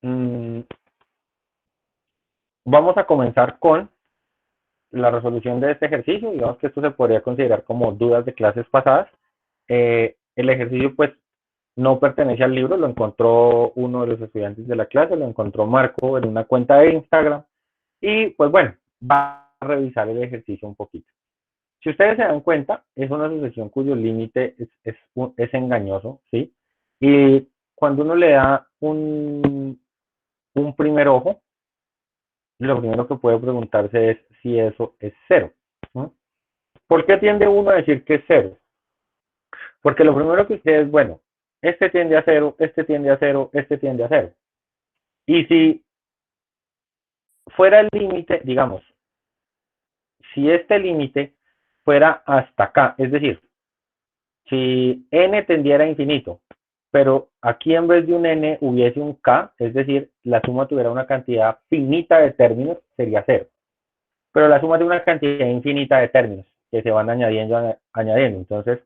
mm, vamos a comenzar con la resolución de este ejercicio. Digamos que esto se podría considerar como dudas de clases pasadas. El ejercicio pues no pertenece al libro, lo encontró uno de los estudiantes de la clase, lo encontró Marco en una cuenta de Instagram y pues bueno, va a revisar el ejercicio un poquito. Si ustedes se dan cuenta, es una sucesión cuyo límite es engañoso, ¿sí? Y cuando uno le da un primer ojo, lo primero que puede preguntarse es si eso es cero. ¿No? ¿Por qué tiende uno a decir que es cero? Porque lo primero que dice es, bueno, este tiende a cero, este tiende a cero, este tiende a cero. Y si fuera el límite, digamos, si este límite fuera hasta acá, es decir, si n tendiera a infinito, pero aquí en vez de un n hubiese un k, es decir, la suma tuviera una cantidad finita de términos, sería cero. Pero la suma de una cantidad infinita de términos que se van añadiendo. Entonces,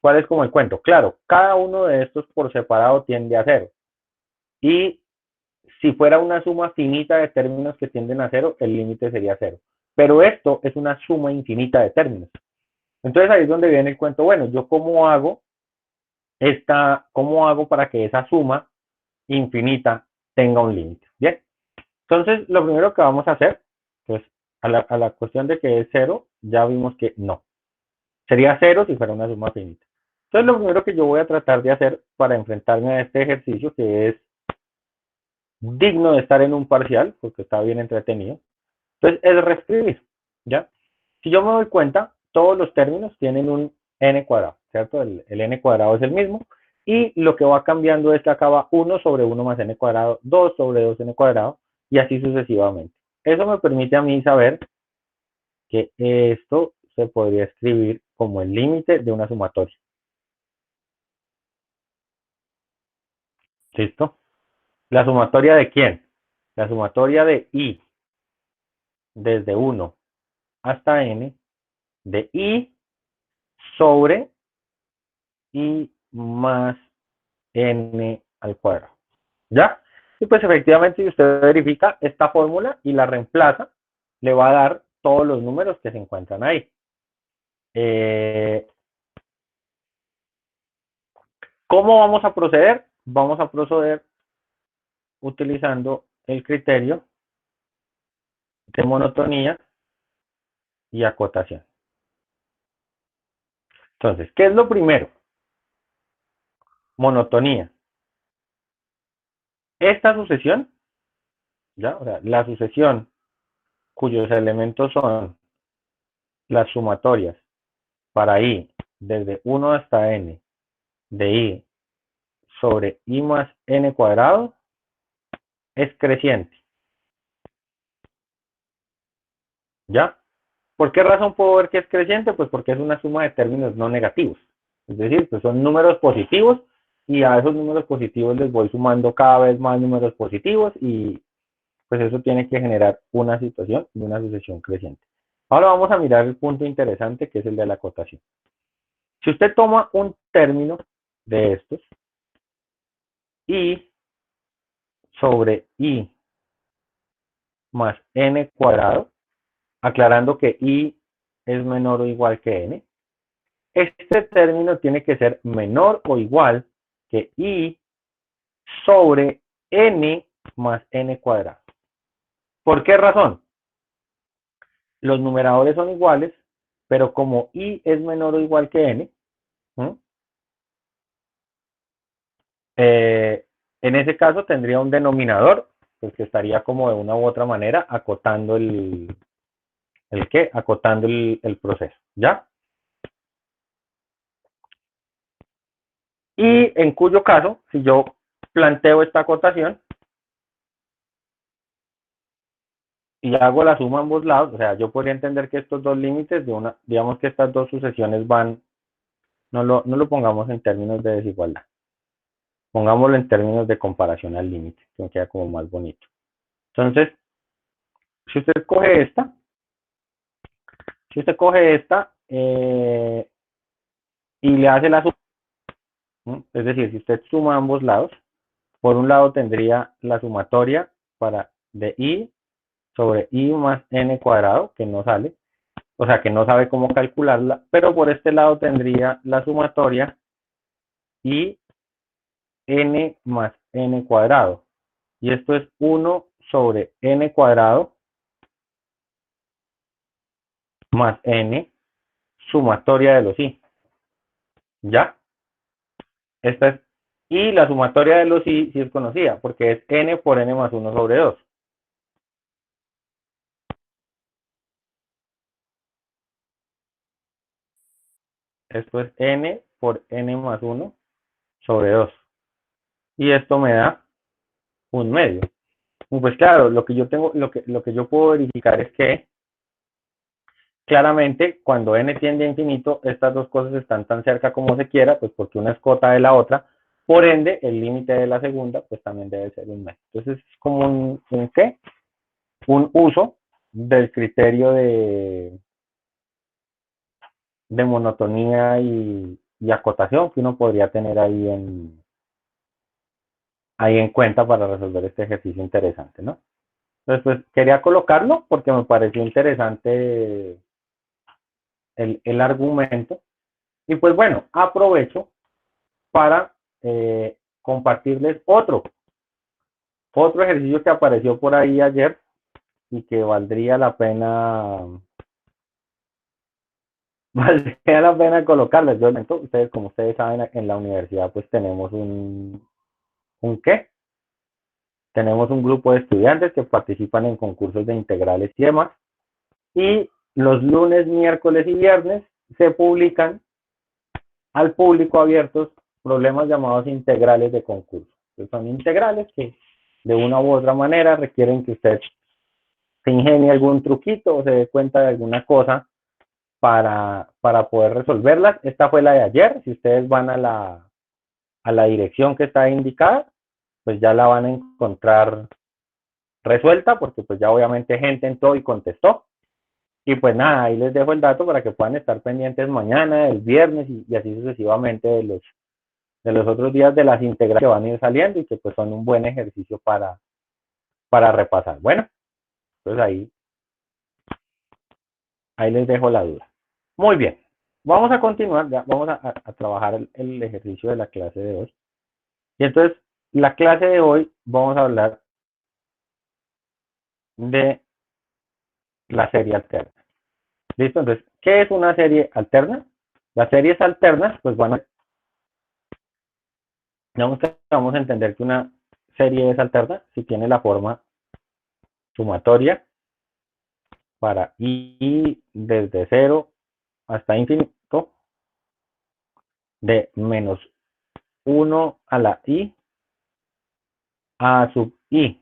¿cuál es como el cuento? Claro, cada uno de estos por separado tiende a cero. Y si fuera una suma finita de términos que tienden a cero, el límite sería cero. Pero esto es una suma infinita de términos. Entonces ahí es donde viene el cuento. Bueno, ¿yo cómo hago para que esa suma infinita tenga un límite? Bien, entonces lo primero que vamos a hacer, pues a la cuestión de que es cero, ya vimos que no. Sería cero si fuera una suma finita. Entonces lo primero que yo voy a tratar de hacer para enfrentarme a este ejercicio, que es digno de estar en un parcial, porque está bien entretenido, entonces es reescribir, ¿ya? Si yo me doy cuenta, todos los términos tienen un n cuadrado, ¿cierto? El n cuadrado es el mismo, y lo que va cambiando es que acaba 1 sobre 1 más n cuadrado, 2 sobre 2 n cuadrado, y así sucesivamente. Eso me permite a mí saber que esto se podría escribir como el límite de una sumatoria. ¿Listo? ¿La sumatoria de quién? La sumatoria de i desde 1 hasta n de i sobre i más n al cuadrado. ¿Ya? Y pues efectivamente si usted verifica esta fórmula y la reemplaza, le va a dar todos los números que se encuentran ahí. ¿Cómo vamos a proceder? Vamos a proceder utilizando el criterio de monotonía y acotación. Entonces, ¿qué es lo primero? Monotonía. Esta sucesión, ¿ya? O sea, la sucesión cuyos elementos son las sumatorias para i desde 1 hasta n de i sobre i más n cuadrado es creciente. ¿Ya? ¿Por qué razón puedo ver que es creciente? Pues porque es una suma de términos no negativos. Es decir, pues son números positivos y a esos números positivos les voy sumando cada vez más números positivos y pues eso tiene que generar una situación de una sucesión creciente. Ahora vamos a mirar el punto interesante que es el de la acotación. Si usted toma un término de estos, i sobre i más n cuadrado, aclarando que i es menor o igual que n, este término tiene que ser menor o igual que i sobre n más n cuadrado. ¿Por qué razón? Los numeradores son iguales, pero como i es menor o igual que n, en ese caso tendría un denominador, pues que estaría como de una u otra manera acotando acotando el proceso, ¿ya? Y en cuyo caso, si yo planteo esta acotación y hago la suma a ambos lados, o sea, yo podría entender que estos dos límites digamos que estas dos sucesiones van, no lo pongamos en términos de desigualdad, pongámoslo en términos de comparación al límite, que me queda como más bonito. Entonces, si usted coge esta, y le hace la suma, ¿no? Es decir, si usted suma a ambos lados, por un lado tendría la sumatoria de i sobre i más n cuadrado, que no sale, o sea que no sabe cómo calcularla, pero por este lado tendría la sumatoria i n más n cuadrado. Y esto es 1 sobre n cuadrado más n, sumatoria de los i. ¿Ya? Esta es, y la sumatoria de los i sí es conocida, porque es n por n más 1 sobre 2. Esto es n por n más 1 sobre 2. Y esto me da un medio. Pues claro, lo que yo tengo, lo que yo puedo verificar es que claramente cuando n tiende a infinito, estas dos cosas están tan cerca como se quiera, pues porque una es cota de la otra. Por ende, el límite de la segunda, pues también debe ser un medio. Entonces es como un ¿qué? Un uso del criterio de monotonía y acotación que uno podría tener ahí en cuenta para resolver este ejercicio interesante, ¿no? Entonces, pues quería colocarlo porque me pareció interesante el argumento. Y pues bueno, aprovecho para compartirles otro ejercicio que apareció por ahí ayer y que valdría la pena valdría la pena colocarles. Yo, ustedes, como ustedes saben, en la universidad pues tenemos ¿un qué? Tenemos un grupo de estudiantes que participan en concursos de integrales y demás. Y los lunes, miércoles y viernes se publican al público abiertos problemas llamados integrales de concurso. Entonces son integrales que de una u otra manera requieren que usted se ingenie algún truquito o se dé cuenta de alguna cosa para poder resolverlas. Esta fue la de ayer. Si ustedes van a la dirección que está indicada, pues ya la van a encontrar resuelta, porque pues ya obviamente gente entró y contestó. Y pues nada, ahí les dejo el dato para que puedan estar pendientes mañana, el viernes y así sucesivamente de los otros días de las integrales que van a ir saliendo y que pues son un buen ejercicio para repasar. Bueno, pues ahí les dejo la duda. Muy bien, vamos a continuar, ya vamos a trabajar el ejercicio de la clase de hoy. Y entonces, la clase de hoy vamos a hablar de la serie alterna. ¿Listo? Entonces, ¿qué es una serie alterna? Las series alternas, pues van a, digamos que vamos a entender que una serie es alterna si tiene la forma sumatoria para i desde 0 hasta infinito de menos 1 a la i a sub i,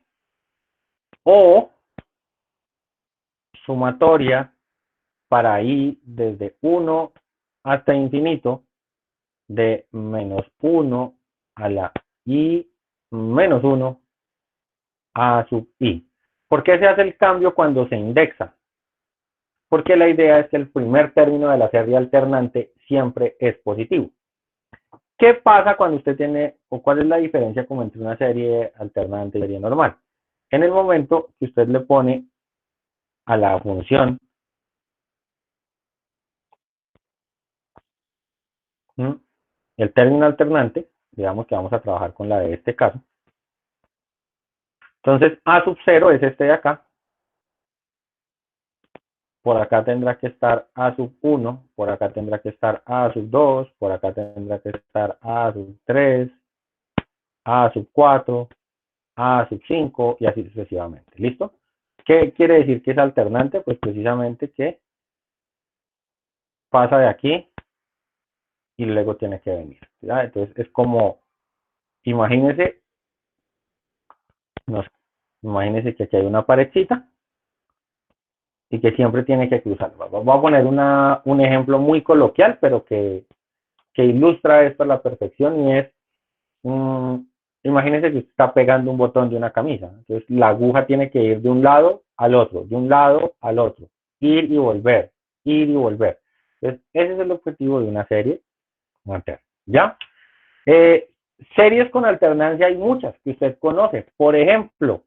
o sumatoria para i desde 1 hasta infinito de menos 1 a la i menos 1 a sub i. ¿Por qué se hace el cambio cuando se indexa? Porque la idea es que el primer término de la serie alternante siempre es positivo. ¿Qué pasa cuando usted tiene, o cuál es la diferencia como entre una serie alternante y serie normal? En el momento que usted le pone a la función el término alternante, digamos que vamos a trabajar con la de este caso. Entonces, a sub 0 es este de acá. Por acá tendrá que estar a sub 1, por acá tendrá que estar a sub 2, por acá tendrá que estar a sub 3, a sub 4, a sub 5 y así sucesivamente. ¿Listo? ¿Qué quiere decir que es alternante? Pues precisamente que pasa de aquí y luego tiene que venir. ¿Ya? Entonces es como, imagínese, no sé, imagínese que aquí hay una paredcita y que siempre tiene que cruzar. Voy a poner un ejemplo muy coloquial, pero que ilustra esto a la perfección y es, imagínese que usted está pegando un botón de una camisa. Entonces la aguja tiene que ir de un lado al otro, de un lado al otro, ir y volver, ir y volver. Entonces ese es el objetivo de una serie alterna. ¿Ya? Series con alternancia hay muchas que usted conoce. Por ejemplo,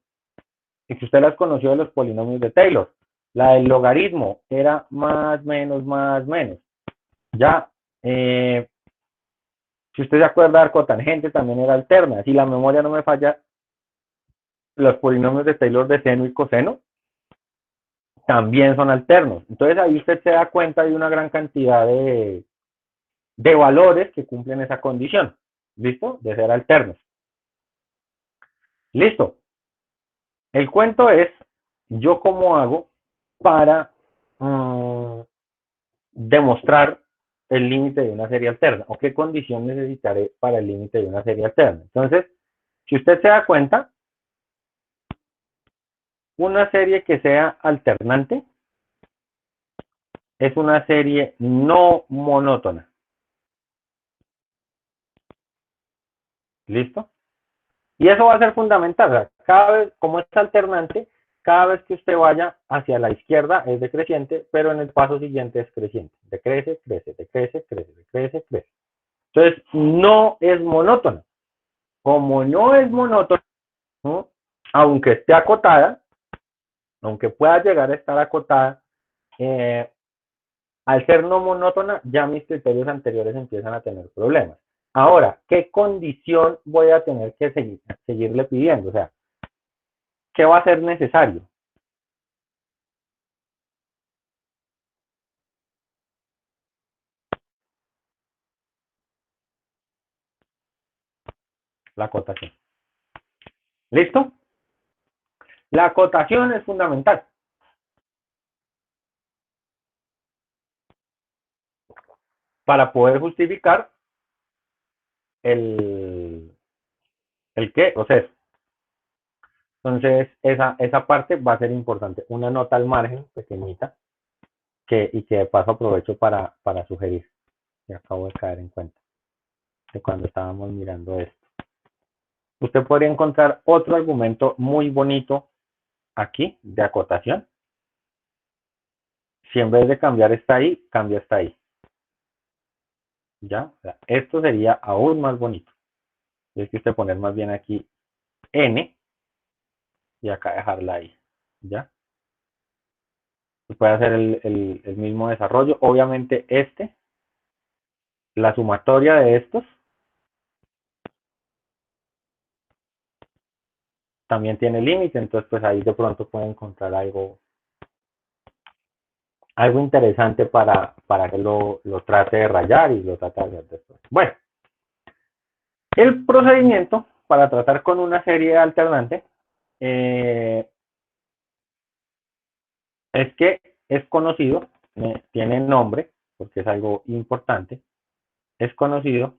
y que usted las conoció de los polinomios de Taylor. La del logaritmo era más, menos, más, menos. Ya, si usted se acuerda, arcotangente también era alterna. Si la memoria no me falla, los polinomios de Taylor de seno y coseno también son alternos. Entonces ahí usted se da cuenta de una gran cantidad de valores que cumplen esa condición. ¿Listo? De ser alternos. Listo. El cuento es, yo cómo hago para demostrar el límite de una serie alterna o qué condición necesitaré para el límite de una serie alterna. Entonces, si usted se da cuenta, una serie que sea alternante es una serie no monótona. ¿Listo? Y eso va a ser fundamental. O sea, cada vez, como es alternante, cada vez que usted vaya hacia la izquierda es decreciente, pero en el paso siguiente es creciente. Decrece, crece, decrece, crece, decrece, crece. Entonces, no es monótona. Como no es monótona, ¿no? Aunque esté acotada, aunque pueda llegar a estar acotada, eh, al ser no monótona, ya mis criterios anteriores empiezan a tener problemas. Ahora, ¿qué condición voy a tener que seguirle pidiendo? O sea, ¿qué va a ser necesario? La acotación. ¿Listo? La acotación es fundamental para poder justificar el, el qué, o sea, entonces esa parte va a ser importante. Una nota al margen, pequeñita, y que de paso aprovecho para sugerir, que acabo de caer en cuenta de cuando estábamos mirando esto. Usted podría encontrar otro argumento muy bonito aquí de acotación. Si en vez de cambiar está ahí, cambia está ahí. ¿Ya? O sea, esto sería aún más bonito. Es que usted poner más bien aquí n y acá dejarla ahí. ¿Ya? Se puede hacer el mismo desarrollo. Obviamente la sumatoria de estos, también tiene límite, entonces pues ahí de pronto puede encontrar algo interesante para que lo trate de rayar y lo trate de hacer después. Bueno, el procedimiento para tratar con una serie alternante es que es conocido, tiene nombre, porque es algo importante, es conocido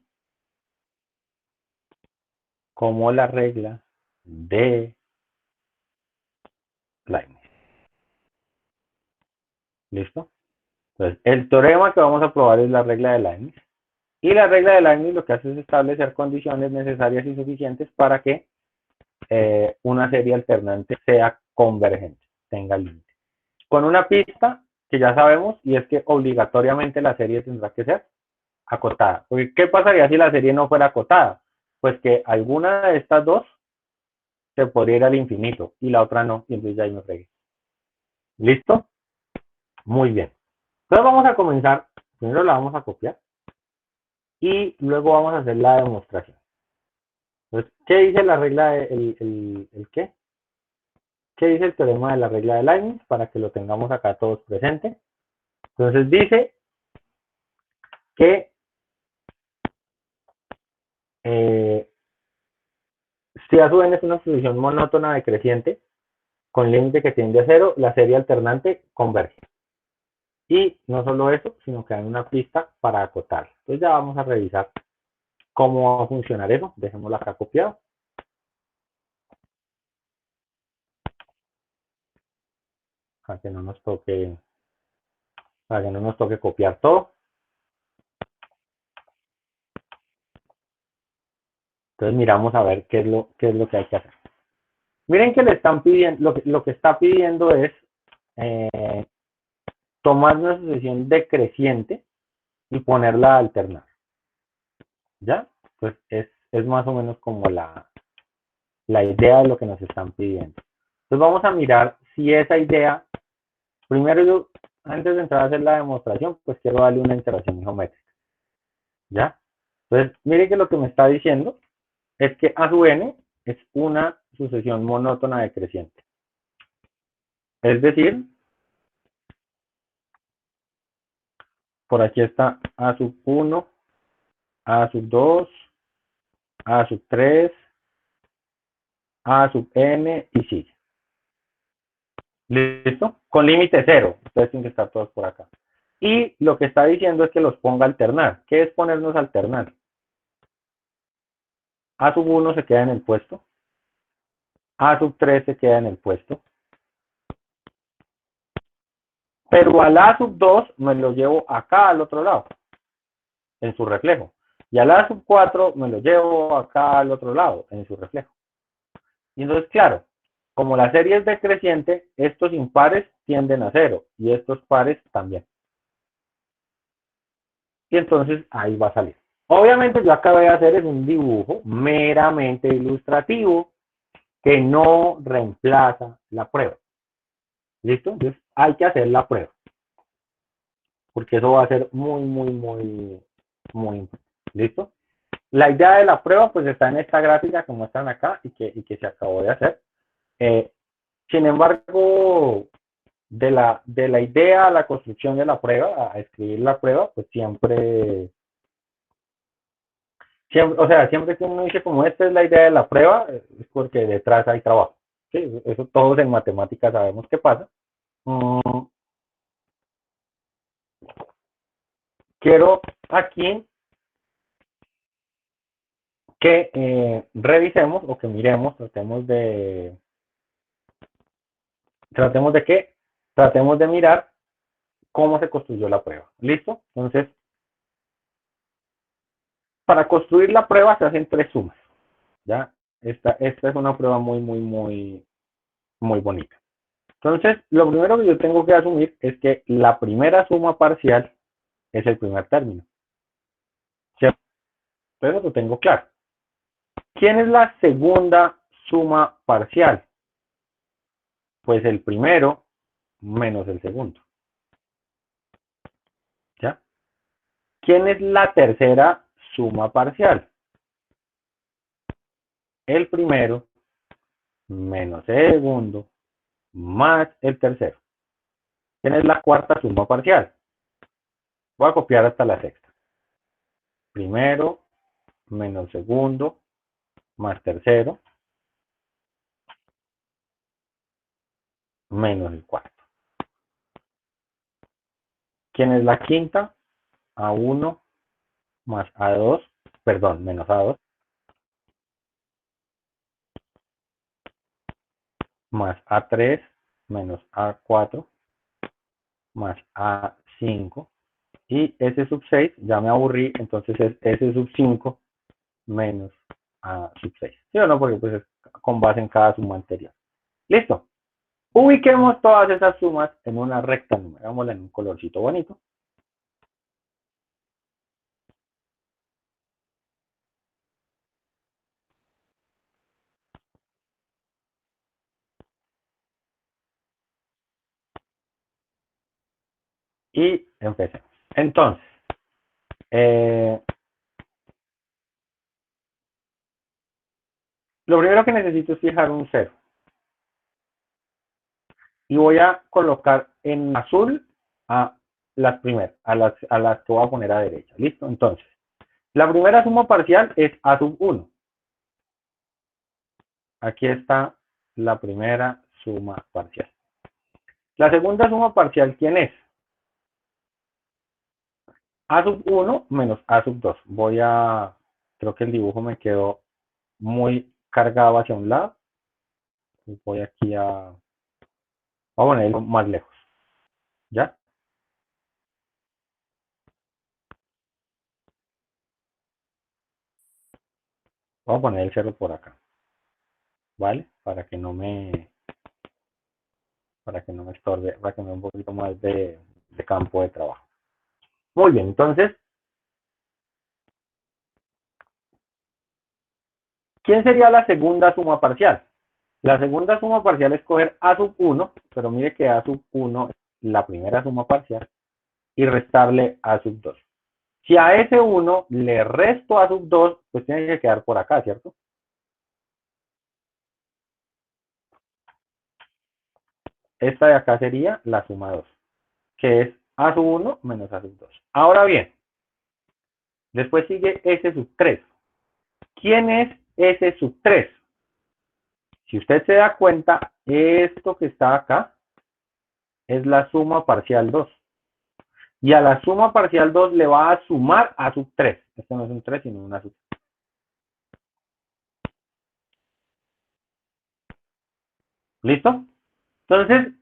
como la regla de Leibniz. ¿Listo? Entonces, el teorema que vamos a probar es la regla de Leibniz. Y la regla de Leibniz lo que hace es establecer condiciones necesarias y suficientes para que una serie alternante sea convergente, tenga límite. Con una pista que ya sabemos, y es que obligatoriamente la serie tendrá que ser acotada. Porque, ¿qué pasaría si la serie no fuera acotada? Pues que alguna de estas dos se podría ir al infinito y la otra no, y entonces ya ahí me fregué. ¿Listo? Muy bien. Entonces vamos a comenzar. Primero la vamos a copiar y luego vamos a hacer la demostración. Entonces, ¿qué dice la regla de el qué? ¿Qué dice el teorema de la regla de Leibniz? Para que lo tengamos acá todos presentes. Entonces dice que si A sub n es una solución monótona decreciente con límite que tiende a cero, la serie alternante converge. Y no solo eso, sino que hay una pista para acotar. Entonces ya vamos a revisar cómo va a funcionar eso. Dejémoslo acá copiado. Para que no nos toque, para que no nos toque copiar todo. Entonces miramos a ver qué es lo que hay que hacer. Miren que le están pidiendo, lo que está pidiendo es tomar una sucesión decreciente y ponerla a alternar. ¿Ya? Pues es más o menos como la idea de lo que nos están pidiendo. Entonces vamos a mirar si esa idea, primero yo, antes de entrar a hacer la demostración, pues quiero darle una integración geométrica, ¿ya? Entonces, mire que lo que me está diciendo es que A sub n es una sucesión monótona decreciente. Es decir, por aquí está A sub 1, A sub 2, A sub 3, A sub n y sigue. ¿Listo? Con límite cero. Ustedes tienen que estar todos por acá. Y lo que está diciendo es que los ponga a alternar. ¿Qué es ponernos a alternar? A sub 1 se queda en el puesto. A sub 3 se queda en el puesto. Pero al A sub 2 me lo llevo acá al otro lado, en su reflejo. Y al A sub 4 me lo llevo acá al otro lado, en su reflejo. Y entonces, claro, como la serie es decreciente, estos impares tienden a cero y estos pares también. Y entonces ahí va a salir. Obviamente yo acabé de hacer es un dibujo meramente ilustrativo que no reemplaza la prueba. ¿Listo? Entonces hay que hacer la prueba. Porque eso va a ser muy. ¿Listo? La idea de la prueba pues está en esta gráfica que muestran acá y que se acabó de hacer. Eh, sin embargo, de la idea a la construcción de la prueba, a escribir la prueba, pues siempre, o sea, siempre que uno dice como esta es la idea de la prueba, es porque detrás hay trabajo. ¿Sí? Eso todos en matemáticas sabemos qué pasa. Mm, quiero aquí que revisemos o que miremos, tratemos de qué, tratemos de mirar cómo se construyó la prueba. ¿Listo? Entonces, para construir la prueba se hacen tres sumas. ¿Ya? Esta es una prueba muy bonita. Entonces, lo primero que yo tengo que asumir es que la primera suma parcial es el primer término. ¿Cierto? Pero lo tengo claro. ¿Quién es la segunda suma parcial? Pues el primero menos el segundo. ¿Ya? ¿Quién es la tercera suma parcial? El primero menos el segundo más el tercero. ¿Quién es la cuarta suma parcial? Voy a copiar hasta la sexta. Primero menos segundo más tercero menos el cuarto. ¿Quién es la quinta? A1 más A2, perdón, menos A2 más A3 menos A4 más A5 y S sub 6, ya me aburrí, entonces es S sub 5 menos A sub 6. ¿Sí o no? Porque pues es con base en cada suma anterior. Listo. Ubiquemos todas esas sumas en una recta, numerámosla en un colorcito bonito. Y empecemos. Entonces, eh, lo primero que necesito es fijar un cero. Y voy a colocar en azul a las primeras, a las que voy a poner a derecha. ¿Listo? Entonces, la primera suma parcial es A sub 1. Aquí está la primera suma parcial. La segunda suma parcial, ¿quién es? A sub 1 menos A sub 2. Creo que el dibujo me quedó muy cargado hacia un lado. Voy aquí voy a ponerlo más lejos. ¿Ya? Voy a poner el cero por acá. ¿Vale? Para que no me estorbe, para que me dé un poquito más de campo de trabajo. Muy bien, entonces, ¿Quién sería la segunda suma parcial? La segunda suma parcial es coger a sub 1, pero mire que a sub 1 es la primera suma parcial, y restarle a sub 2. Si a ese 1 le resto a sub 2, pues tiene que quedar por acá, ¿cierto? Esta de acá sería la suma 2, que es a sub 1 menos a sub 2. Ahora bien, después sigue S sub 3. ¿Quién es S sub 3? Si usted se da cuenta, esto que está acá es la suma parcial 2. Y a la suma parcial 2 le va a sumar a sub 3. Este no es un 3, sino una sub. ¿Listo? Entonces,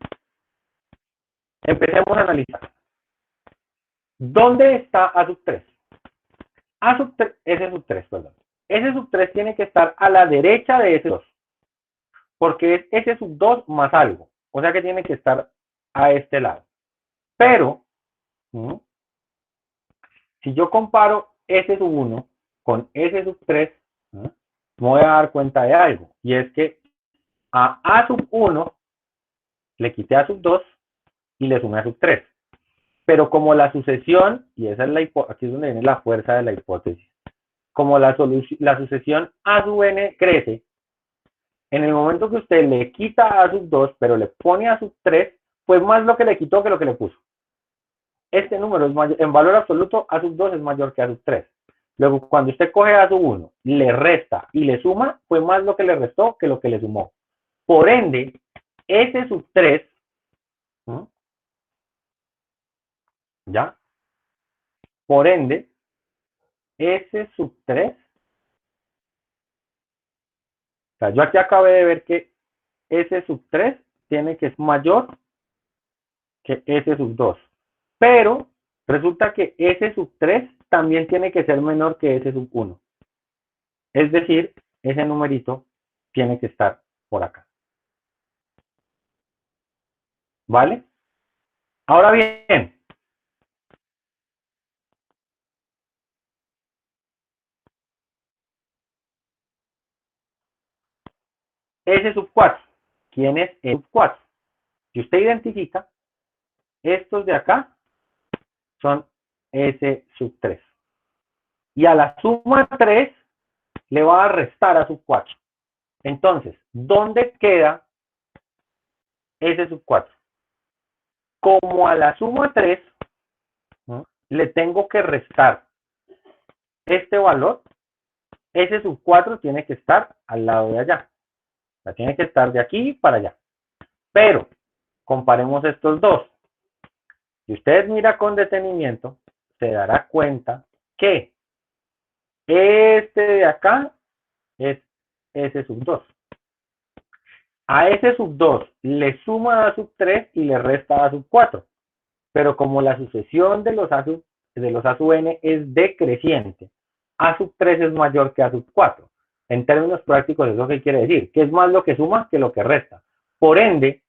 empecemos a analizar. ¿Dónde está A sub 3? A sub 3, S sub 3, perdón. S sub 3 tiene que estar a la derecha de S2, porque es S sub 2 más algo. O sea que tiene que estar a este lado. Pero, si yo comparo S sub 1 con S sub 3, me voy a dar cuenta de algo. Y es que a sub 1 le quité a sub 2 y le sumé a sub 3. Pero como la sucesión, y esa es aquí es donde viene la fuerza de la hipótesis, como la sucesión a sub n crece, en el momento que usted le quita a sub 2, pero le pone a sub 3, pues más lo que le quitó que lo que le puso. Este número es mayor, en valor absoluto, a sub 2 es mayor que a sub 3. Luego, cuando usted coge a sub 1, le resta y le suma, fue más lo que le restó que lo que le sumó. Por ende, S sub 3, ¿ya? Por ende, S sub 3, o sea, yo aquí acabé de ver que S sub 3 tiene que ser mayor que S sub 2. Pero resulta que S sub 3 también tiene que ser menor que S sub 1. Es decir, ese numerito tiene que estar por acá. ¿Vale? Ahora bien, S sub 4. ¿Quién es S sub 4? Si usted identifica, estos de acá son S sub 3. Y a la suma 3 le va a restar a sub 4. Entonces, ¿dónde queda S sub 4? Como a la suma 3, ¿no?, le tengo que restar este valor, S sub 4 tiene que estar al lado de allá. O sea, tiene que estar de aquí para allá. Pero, comparemos estos dos. Si usted mira con detenimiento, se dará cuenta que este de acá es S sub 2. A S sub 2 le suma a sub 3 y le resta a sub 4. Pero como la sucesión de los A sub n es decreciente, A sub 3 es mayor que A sub 4. En términos prácticos, ¿eso qué quiere decir? Que es más lo que suma que lo que resta. Por ende,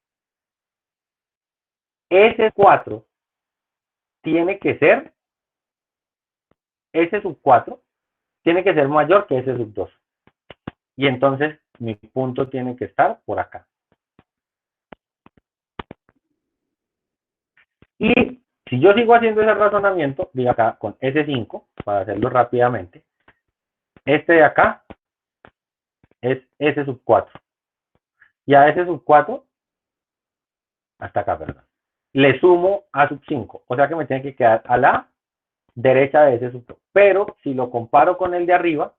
S4 tiene que ser, S sub 4 tiene que ser mayor que S sub 2. Y entonces mi punto tiene que estar por acá. Y si yo sigo haciendo ese razonamiento, digo acá con S5, para hacerlo rápidamente, este de acá es S sub 4. Y a S sub 4, hasta acá, perdón, le sumo a sub 5. O sea que me tiene que quedar a la derecha de S sub 2. Pero si lo comparo con el de arriba,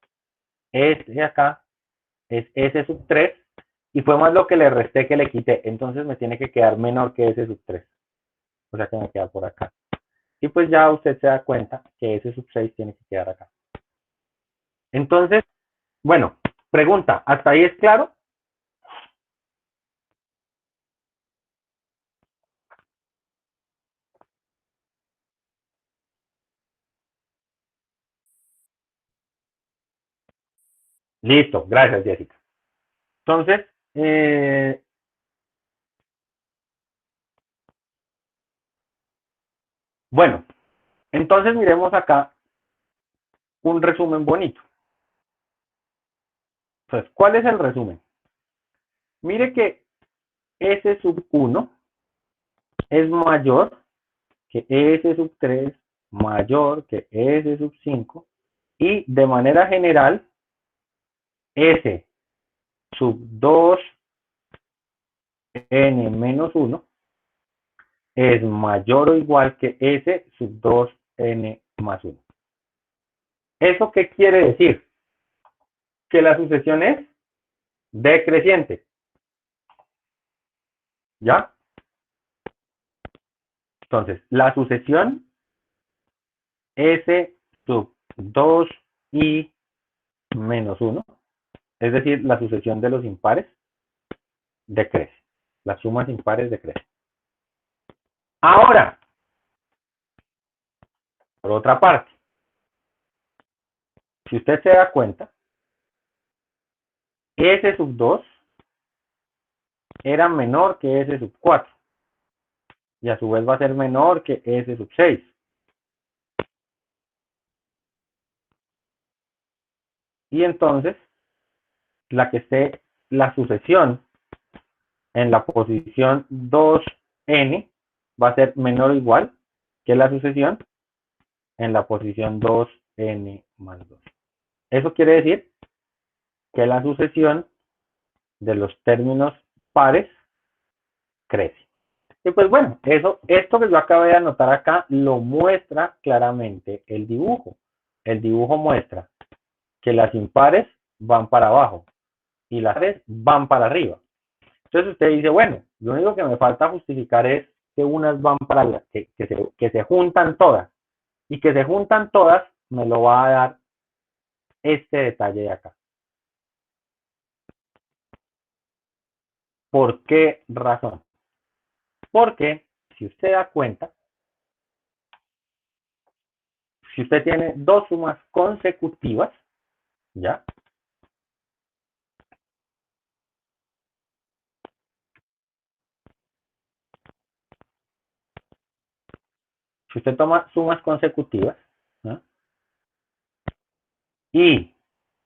este de acá es S sub 3 y fue más lo que le resté que le quité. Entonces me tiene que quedar menor que S sub 3. O sea que me queda por acá. Y pues ya usted se da cuenta que S sub 6 tiene que quedar acá. Entonces, bueno, pregunta, ¿hasta ahí es claro? Listo, gracias Jessica. Entonces, bueno, entonces miremos acá un resumen bonito. Entonces, ¿cuál es el resumen? Mire que S sub 1 es mayor que S sub 3, mayor que S sub 5, y de manera general, S sub 2 n menos 1 es mayor o igual que S sub 2 n más 1. ¿Eso qué quiere decir? Que la sucesión es decreciente. ¿Ya? Entonces, la sucesión S sub 2i menos 1, es decir, la sucesión de los impares, decrece. Las sumas impares decrecen. Ahora, por otra parte, si usted se da cuenta, S sub 2 era menor que S sub 4. Y a su vez va a ser menor que S sub 6. Y entonces, la que esté la sucesión en la posición 2n va a ser menor o igual que la sucesión en la posición 2n más 2. Eso quiere decir que la sucesión de los términos pares crece. Y pues bueno, esto que yo acabé de anotar acá lo muestra claramente el dibujo. El dibujo muestra que las impares van para abajo y las pares van para arriba. Entonces usted dice, bueno, lo único que me falta justificar es que unas van para allá, que se juntan todas. Y que se juntan todas me lo va a dar este detalle de acá. ¿Por qué razón? Porque si usted da cuenta, si usted tiene dos sumas consecutivas, ¿ya? Si usted toma sumas consecutivas, ¿no? Y,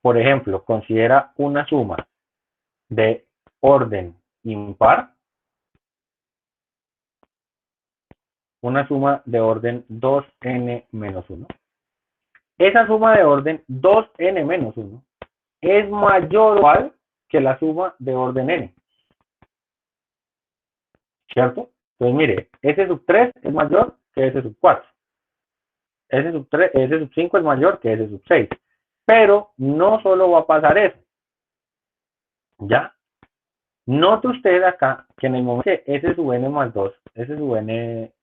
por ejemplo, considera una suma de orden impar, una suma de orden 2n menos 1. Esa suma de orden 2n menos 1 es mayor o igual que la suma de orden n. ¿Cierto? Entonces, mire, S sub 3 es mayor que S sub 4. S sub 5 es mayor que S sub 6. Pero no solo va a pasar eso. ¿Ya? Note usted acá que en el momento que S sub n más 2, S sub n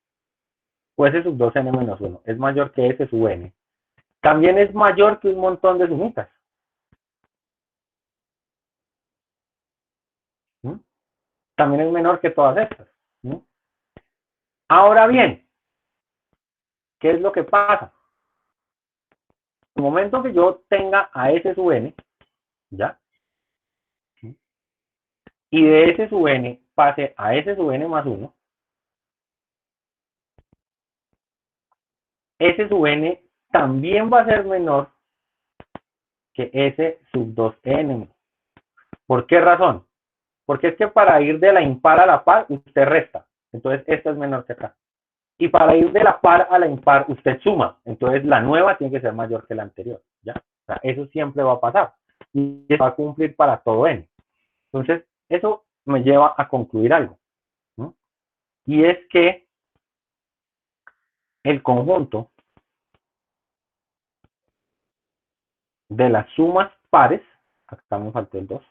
o S sub 2n menos 1 es mayor que S sub n, también es mayor que un montón de sumitas. ¿Mm? También es menor que todas estas. ¿Mm? Ahora bien, ¿qué es lo que pasa? En el momento que yo tenga a S sub n, ¿ya? Y de S sub n pase a S sub n más 1, S sub n también va a ser menor que S sub 2n. ¿Por qué razón? Porque es que para ir de la impar a la par, usted resta. Entonces, esta es menor que acá. Y para ir de la par a la impar, usted suma. Entonces, la nueva tiene que ser mayor que la anterior. ¿Ya? O sea, eso siempre va a pasar. Y va a cumplir para todo n. Entonces, eso me lleva a concluir algo, ¿no? Y es que el conjunto de las sumas pares, acá me faltó el 2,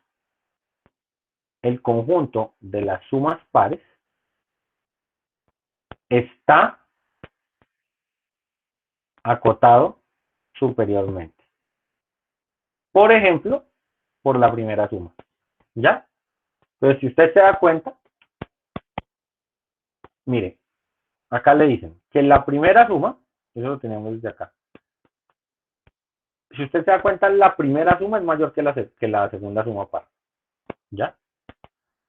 el conjunto de las sumas pares está acotado superiormente. Por ejemplo, por la primera suma. ¿Ya? Entonces, si usted se da cuenta, mire, acá le dicen que la primera suma, eso lo tenemos desde acá. Si usted se da cuenta, la primera suma es mayor que la segunda suma par. ¿Ya?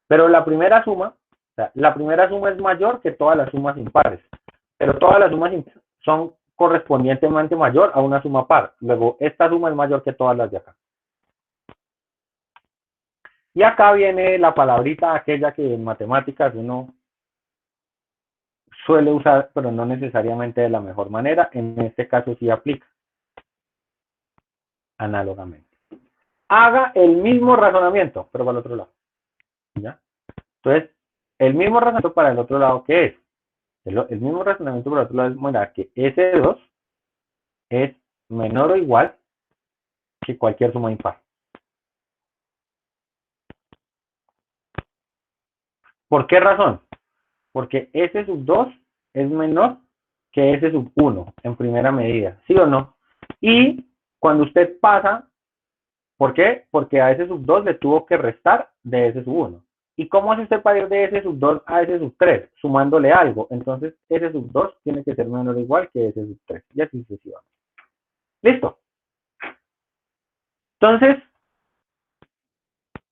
Pero la primera suma, o sea, la primera suma es mayor que todas las sumas impares. Pero todas las sumas impares son correspondientemente mayor a una suma par. Luego, esta suma es mayor que todas las de acá. Y acá viene la palabrita aquella que en matemáticas uno suele usar, pero no necesariamente de la mejor manera. En este caso sí aplica análogamente. Haga el mismo razonamiento, pero para el otro lado. ¿Ya? Entonces, el mismo razonamiento para el otro lado, ¿qué es? El mismo razonamiento para el otro lado es mostrar que S2 es menor o igual que cualquier suma impar. ¿Por qué razón? Porque S sub 2 es menor que S sub 1 en primera medida, ¿sí o no? Y cuando usted pasa, ¿por qué? Porque a S sub 2 le tuvo que restar de S sub 1. ¿Y cómo hace usted para ir de S sub 2 a S sub 3? Sumándole algo. Entonces, S sub 2 tiene que ser menor o igual que S sub 3. Y así sucesivamente. ¿Listo? Entonces,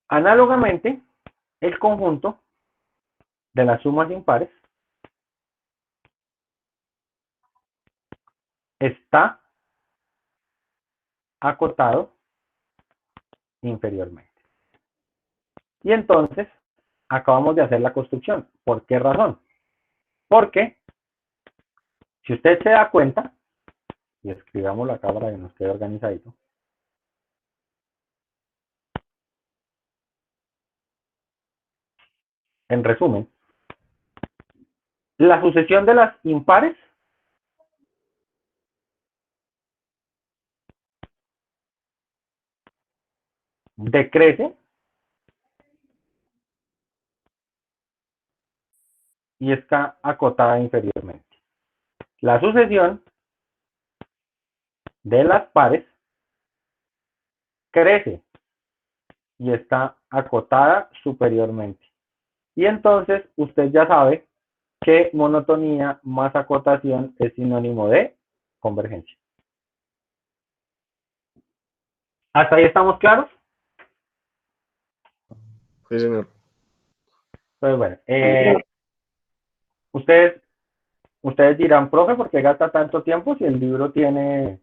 análogamente, el conjunto de las sumas impares está acotado inferiormente. Y entonces, acabamos de hacer la construcción. ¿Por qué razón? Porque, si usted se da cuenta, y escribamos la cámara que nos quede organizadito, en resumen, la sucesión de las impares decrece y está acotada inferiormente. La sucesión de las pares crece y está acotada superiormente. Y entonces usted ya sabe que monotonía más acotación es sinónimo de convergencia. ¿Hasta ahí estamos claros? Sí, señor. Pues bueno, ustedes, ustedes dirán, profe, ¿por qué gasta tanto tiempo si el libro tiene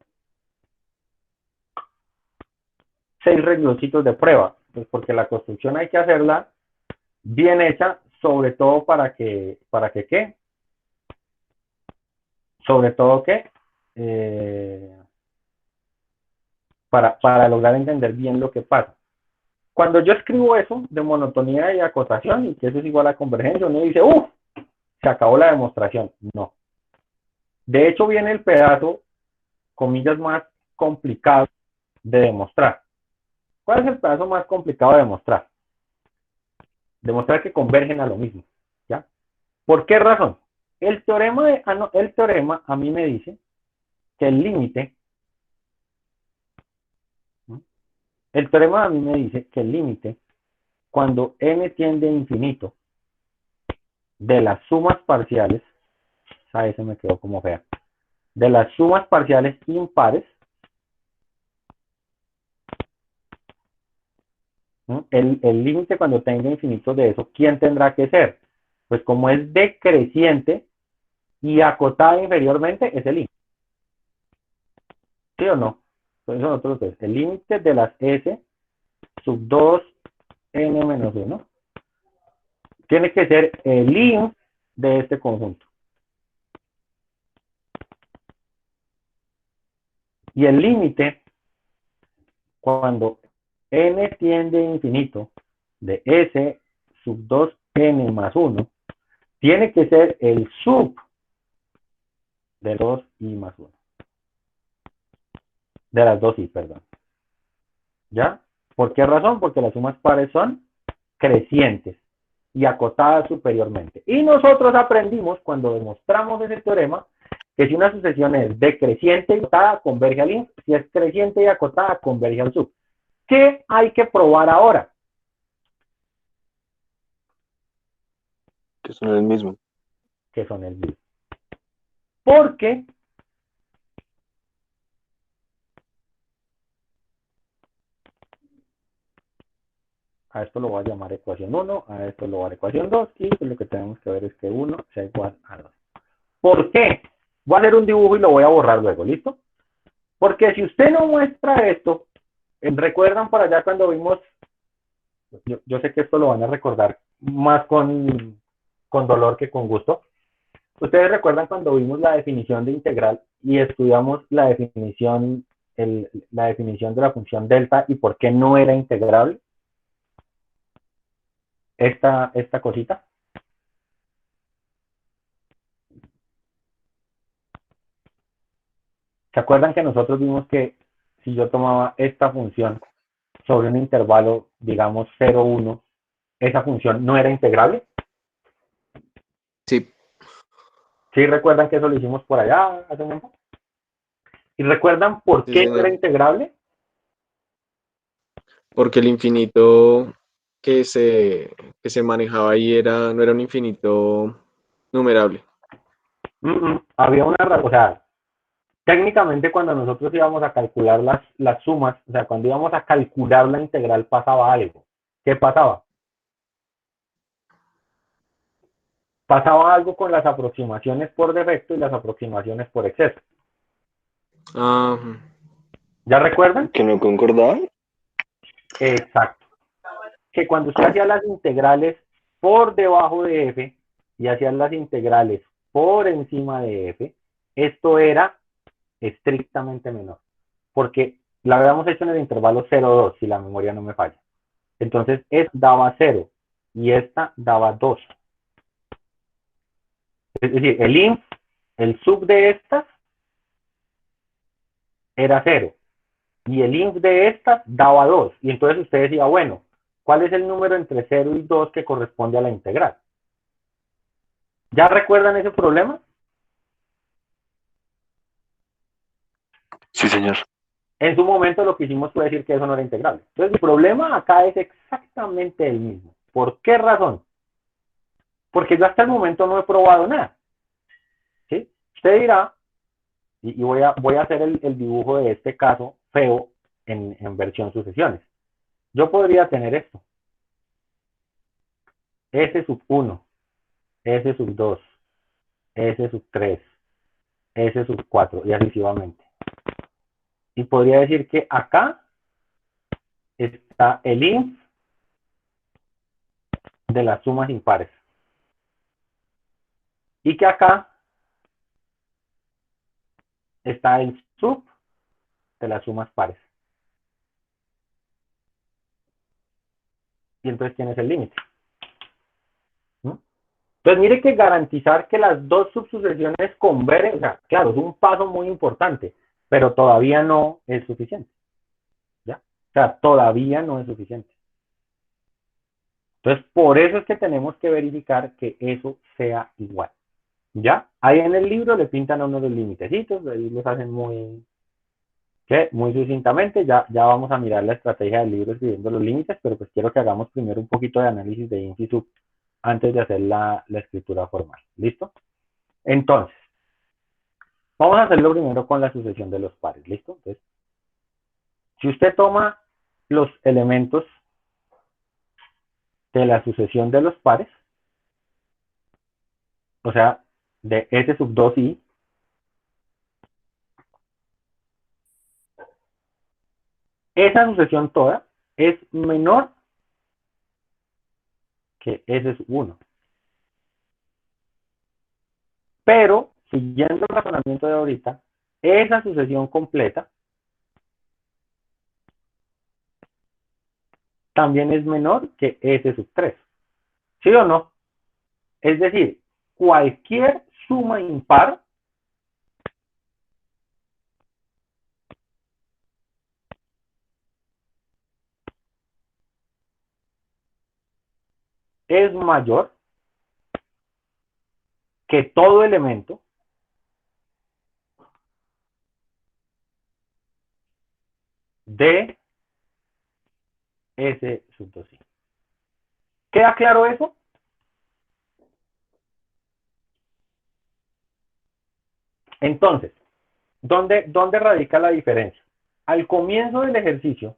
6 rengloncitos de prueba? Pues porque la construcción hay que hacerla bien hecha, sobre todo para que ¿qué? Sobre todo que para lograr entender bien lo que pasa. Cuando yo escribo eso de monotonía y acotación y que eso es igual a convergencia, uno dice, ¡uff! Se acabó la demostración. No. De hecho, viene el pedazo, comillas, más complicado de demostrar. ¿Cuál es el pedazo más complicado de demostrar? Demostrar que convergen a lo mismo. ¿Ya? ¿Por qué razón? El teorema a mí me dice que el límite, el teorema a mí me dice que el límite, cuando n tiende a infinito, de las sumas parciales, a ese me quedó como fea, de las sumas parciales impares, el límite cuando tenga infinito de eso, ¿quién tendrá que ser? Pues como es decreciente y acotada inferiormente, es el límite. ¿Sí o no? Entonces nosotros pues, el límite de las S sub 2 n menos 1 tiene que ser el INF de este conjunto. Y el límite, cuando n tiende a infinito, de S sub 2n más 1, tiene que ser el sub de 2i más 1. De las 2i, perdón. ¿Ya? ¿Por qué razón? Porque las sumas pares son crecientes y acotadas superiormente. Y nosotros aprendimos cuando demostramos ese teorema que si una sucesión es decreciente y acotada, converge al INF, si es creciente y acotada, converge al sub. ¿Qué hay que probar ahora? Que son el mismo. Que son el mismo. Porque a esto lo voy a llamar ecuación 1, a esto lo voy a llamar ecuación 2, y pues lo que tenemos que ver es que 1 sea igual a 2. ¿Por qué? Voy a hacer un dibujo y lo voy a borrar luego, ¿listo? Porque si usted no muestra esto, recuerdan por allá cuando vimos Yo sé que esto lo van a recordar más con dolor que con gusto. ¿Ustedes recuerdan cuando vimos la definición de integral y estudiamos la definición de la función delta y por qué no era integrable? Esta cosita. ¿Se acuerdan que nosotros vimos que si yo tomaba esta función sobre un intervalo, digamos 0, 1, esa función no era integrable? Sí, ¿Sí recuerdan que eso lo hicimos por allá hace un tiempo? ¿Y recuerdan por sí, qué no era señor. integrable? Porque el infinito que que se manejaba ahí no era un infinito numerable. Había una razón, o sea, técnicamente cuando nosotros íbamos a calcular las sumas, o sea, cuando íbamos a calcular la integral pasaba algo. ¿Qué pasaba? Pasaba algo con las aproximaciones por defecto y las aproximaciones por exceso. Ah, ¿Ya recuerdan? ¿que no concordaban? Exacto. Que cuando usted hacía las integrales por debajo de f y hacía las integrales por encima de f, esto era estrictamente menor. Porque la habíamos hecho en el intervalo 0,2, si la memoria no me falla. Entonces, esta daba 0 y esta daba 2. Es decir, el sub de estas era 0 y el inf de estas daba 2. Y entonces usted decía, bueno, ¿cuál es el número entre 0 y 2 que corresponde a la integral? ¿Ya recuerdan ese problema? Sí, señor. En su momento lo que hicimos fue decir que eso no era integrable. Entonces el problema acá es exactamente el mismo. ¿Por qué razón? Porque yo hasta el momento no he probado nada. ¿Sí? Usted dirá, y voy a hacer el dibujo de este caso feo en versión sucesiones. Yo podría tener esto. S sub 1, S sub 2, S sub 3, S sub 4 y así sucesivamente. Y podría decir que acá está el inf de las sumas impares. Y que acá está el sub de las sumas pares. Y entonces, ¿quién es el límite? ¿No? Entonces, mire que garantizar que las dos subsucesiones convergen, o sea, claro, es un paso muy importante, pero todavía no es suficiente. ¿Ya? O sea, todavía no es suficiente. Entonces, por eso es que tenemos que verificar que eso sea igual. ¿Ya? Ahí en el libro le pintan a uno los limitecitos, ahí los hacen muy sucintamente. Ya vamos a mirar la estrategia del libro escribiendo los límites, pero pues quiero que hagamos primero un poquito de análisis de inf y sub antes de hacer la escritura formal. ¿Listo? Entonces, vamos a hacerlo primero con la sucesión de los pares. ¿Listo? Entonces, si usted toma los elementos de la sucesión de los pares, o sea, de S sub 2i, esa sucesión toda es menor que S sub 1. Pero, siguiendo el razonamiento de ahorita, esa sucesión completa también es menor que S sub 3. ¿Sí o no? Es decir, cualquier suma impar es mayor que todo elemento de S sub 2i. ¿Queda claro eso? Entonces, ¿dónde radica la diferencia? Al comienzo del ejercicio,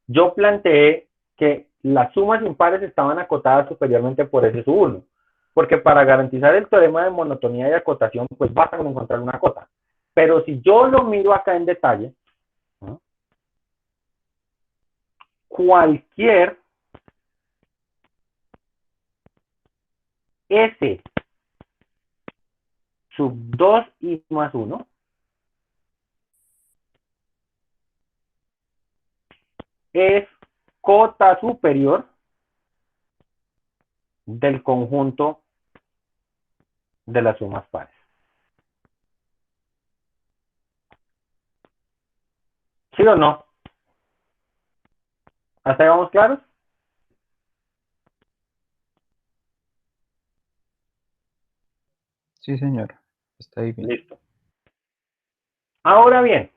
yo planteé que las sumas impares estaban acotadas superiormente por S sub 1, porque para garantizar el teorema de monotonía y acotación, pues basta con encontrar una cota. Pero si yo lo miro acá en detalle, ¿no? Cualquier S sub 2i más 1 es cota superior del conjunto de las sumas pares. ¿Sí o no? ¿Hasta ahí vamos claros? Sí, señor. Está ahí bien. Listo. Ahora bien,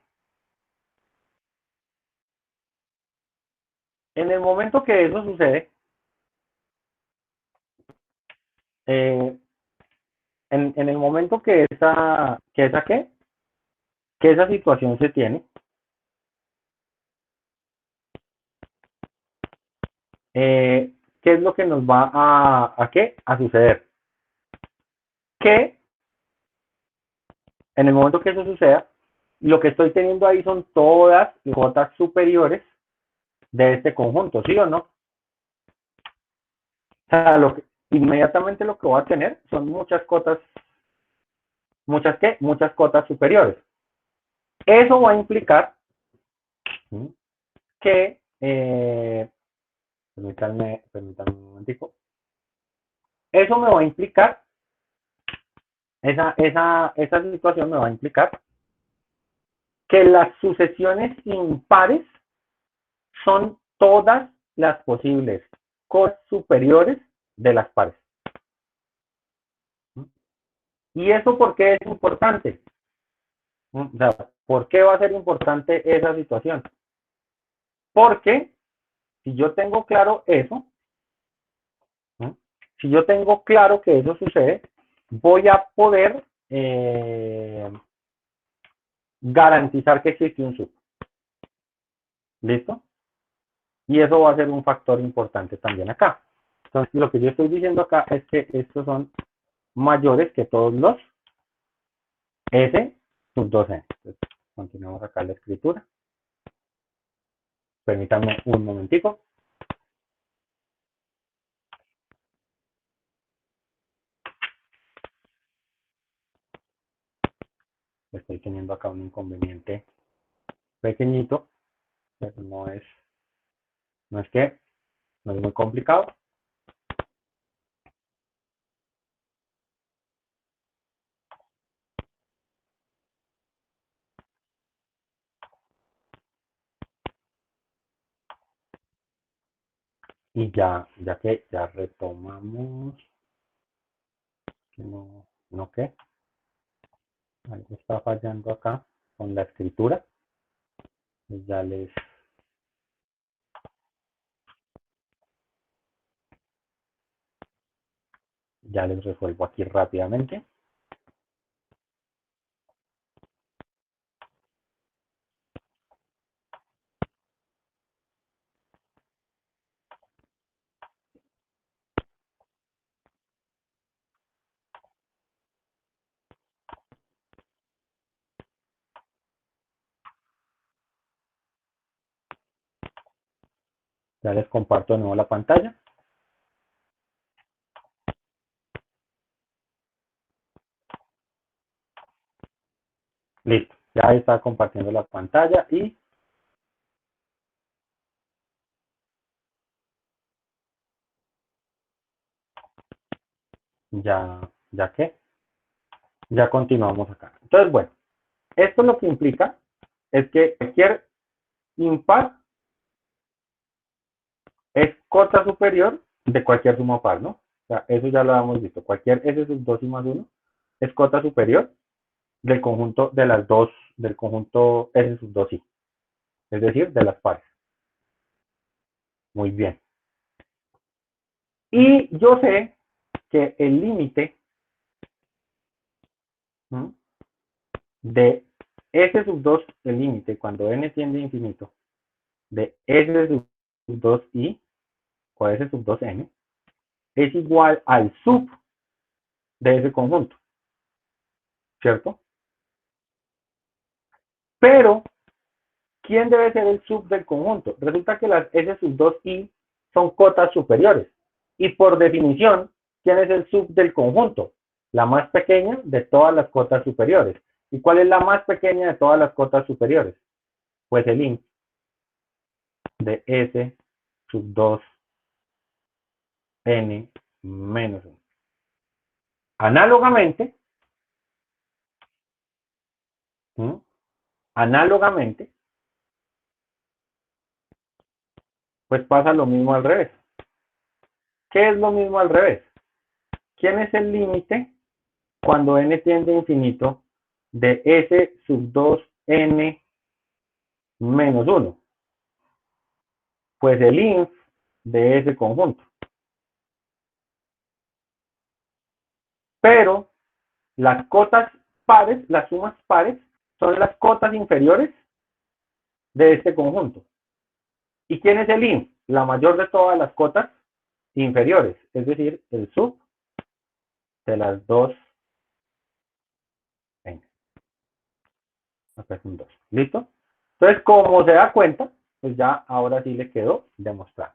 en el momento que eso sucede, en el momento que esa situación se tiene, ¿qué es lo que nos va a suceder? Que en el momento que eso suceda, lo que estoy teniendo ahí son todas las cotas superiores de este conjunto, ¿sí o no? O sea, inmediatamente lo que voy a tener son muchas cotas, muchas cotas superiores. Eso va a implicar que, permítanme un momentico, eso me va a implicar, esa situación me va a implicar que las sucesiones impares son todas las posibles cotas superiores de las pares. ¿Y eso por qué es importante? O sea, ¿por qué va a ser importante esa situación? Porque si yo tengo claro eso, si yo tengo claro que eso sucede, voy a poder garantizar que existe un sub. ¿Listo? Y eso va a ser un factor importante también acá. Entonces, lo que yo estoy diciendo acá es que estos son mayores que todos los S sub 2n. Entonces, continuamos acá la escritura. Permítanme un momentico. Estoy teniendo acá un inconveniente pequeñito, pero no es muy complicado. Y ya que ya retomamos, no qué, algo está fallando acá con la escritura. Ya les resuelvo aquí rápidamente. Ya les comparto de nuevo la pantalla. Listo, ya está compartiendo la pantalla y ya continuamos acá. Entonces, bueno, esto lo que implica es que cualquier impar es cota superior de cualquier suma par, ¿no? O sea, eso ya lo hemos visto. Cualquier S sub 2 y más 1 es cota superior del conjunto de las dos, del conjunto S sub 2 y, es decir, de las pares. Muy bien. Y yo sé que el límite de S sub 2, el límite cuando n tiende a infinito, de S sub 2i o S sub 2n, es igual al sub de ese conjunto, ¿cierto? Pero, ¿quién debe ser el sub del conjunto? Resulta que las S sub 2i son cotas superiores. Y por definición, ¿quién es el sub del conjunto? La más pequeña de todas las cotas superiores. ¿Y cuál es la más pequeña de todas las cotas superiores? Pues el int de S sub 2 n menos 1. Análogamente, análogamente, pues pasa lo mismo al revés. ¿Qué es lo mismo al revés? ¿Quién es el límite cuando n tiende a infinito de S sub 2n menos 1? Pues el inf de ese conjunto. Pero las cotas pares, las sumas pares, son las cotas inferiores de este conjunto. ¿Y quién es el inf? La mayor de todas las cotas inferiores, es decir, el sub de las dos n. Acá es un 2. ¿Listo? Entonces, como se da cuenta, pues ya ahora sí le quedó demostrado.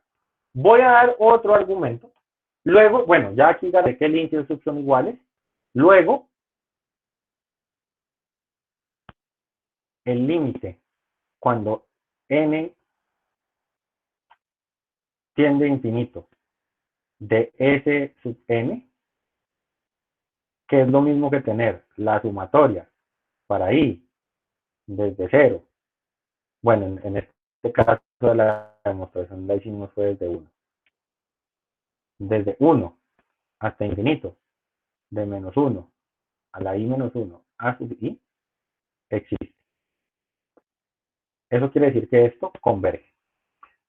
Voy a dar otro argumento. Luego, bueno, ya aquí garantizé que el int y el sub son iguales. Luego, el límite cuando n tiende a infinito de S sub n, que es lo mismo que tener la sumatoria para i desde 0. Bueno, en este caso de la demostración la hicimos fue desde 1. Desde 1 hasta infinito, de menos 1 a la i menos 1 a sub i, existe. Eso quiere decir que esto converge.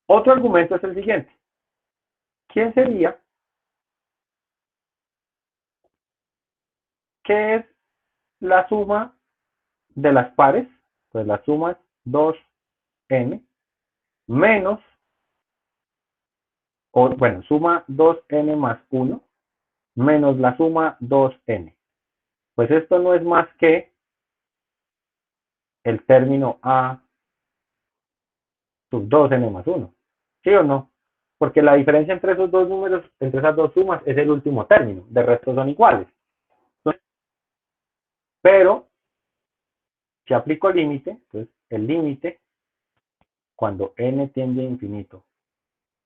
Otro argumento es el siguiente. ¿Quién sería? ¿Qué es la suma de las pares? Pues la suma es 2n menos, o bueno, suma 2n más 1 menos la suma 2n. Pues esto no es más que el término a sub 2n más 1. ¿Sí o no? Porque la diferencia entre esos dos números, entre esas dos sumas, es el último término. De resto son iguales. Pero, si aplico límite, entonces el límite, cuando n tiende a infinito,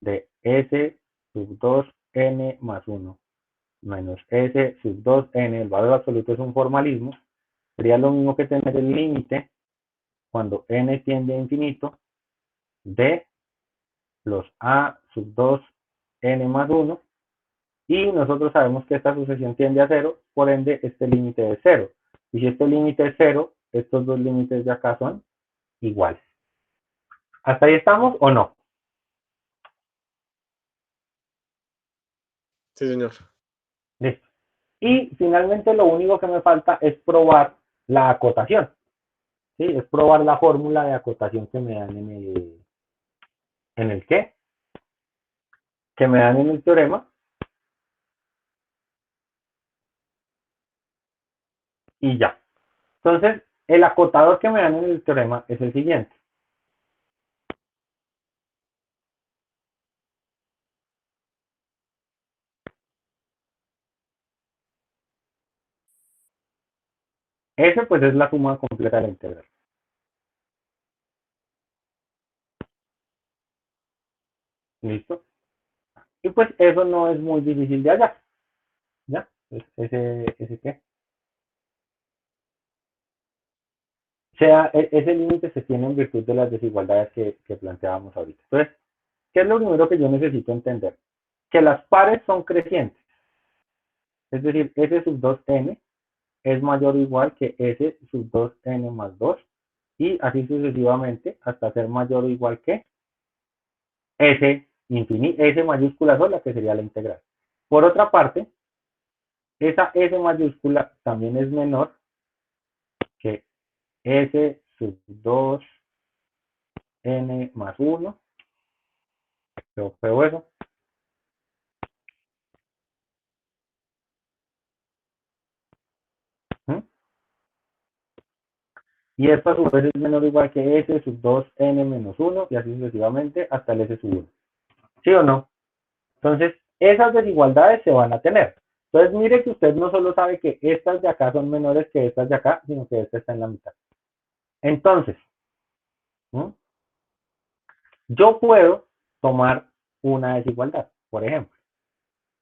de s sub 2n más 1 menos s sub 2n, el valor absoluto es un formalismo, sería lo mismo que tener el límite cuando n tiende a infinito de los a sub 2n más 1, y nosotros sabemos que esta sucesión tiende a 0, por ende este límite es 0. Y si este límite es 0, estos dos límites de acá son iguales. ¿Hasta ahí estamos o no? Sí, señor. Listo. Y finalmente lo único que me falta es probar la acotación. ¿Sí? Es probar la fórmula de acotación que me dan ¿en el qué? Que me dan en el teorema. Y ya. Entonces, el acotador que me dan en el teorema es el siguiente. Ese pues es la suma completa de la integral. ¿Listo? Y pues eso no es muy difícil de hallar. ¿Ya? Ese qué. Ese límite se tiene en virtud de las desigualdades que planteábamos ahorita. Entonces, ¿qué es lo primero que yo necesito entender? Que las pares son crecientes. Es decir, S sub 2n es mayor o igual que S sub 2n más 2 y así sucesivamente hasta ser mayor o igual que S mayúscula sola, que sería la integral. Por otra parte, esa S mayúscula también es menor que S sub 2n más 1. Yo pruebo eso. Y esto a su vez es menor o igual que S sub 2n menos 1 y así sucesivamente hasta el S sub 1. ¿Sí o no? Entonces, esas desigualdades se van a tener. Entonces mire que usted no solo sabe que estas de acá son menores que estas de acá, sino que esta está en la mitad. Entonces, ¿Mm? Yo puedo tomar una desigualdad, por ejemplo,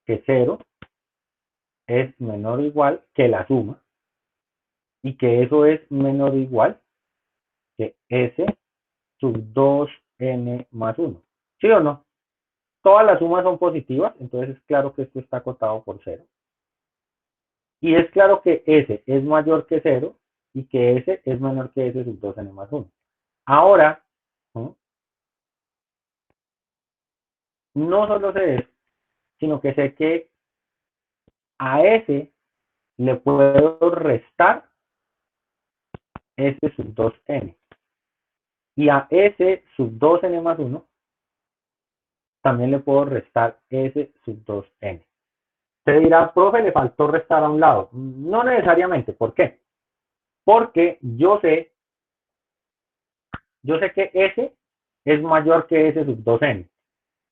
que 0 es menor o igual que la suma y que eso es menor o igual que S sub 2n más 1. ¿Sí o no? Todas las sumas son positivas, entonces es claro que esto está acotado por 0. Y es claro que S es mayor que 0 y que S es menor que S sub 2n más 1. Ahora, no solo sé eso, sino que sé que a S le puedo restar S sub 2n. Y a S sub 2n más 1 también le puedo restar S sub 2n. Se dirá, profe, le faltó restar a un lado. No necesariamente. ¿Por qué? Porque yo sé que S es mayor que S sub 2n.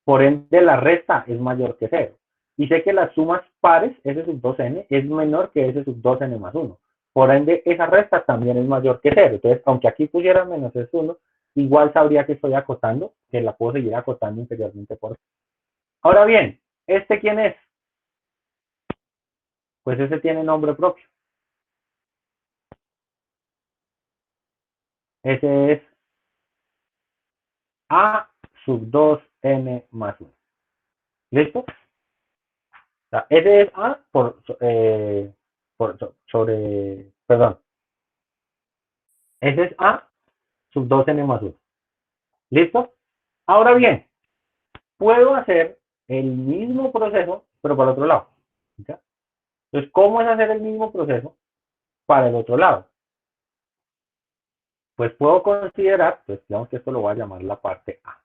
Por ende, la resta es mayor que 0. Y sé que las sumas pares, S sub 2n, es menor que S sub 2n más 1. Por ende, esa resta también es mayor que 0. Entonces, aunque aquí pusiera menos S1, igual sabría que estoy acotando, que la puedo seguir acotando interiormente por. Ahora bien, ¿este quién es? Pues ese tiene nombre propio. Ese es A sub 2n más 1. ¿Listo? O sea, ese es A perdón. Ese es A sub 2n más 1. ¿Listo? Ahora bien, puedo hacer el mismo proceso, pero para el otro lado. ¿Ya? Entonces, ¿cómo es hacer el mismo proceso para el otro lado? Pues puedo considerar, pues digamos que esto lo voy a llamar la parte A.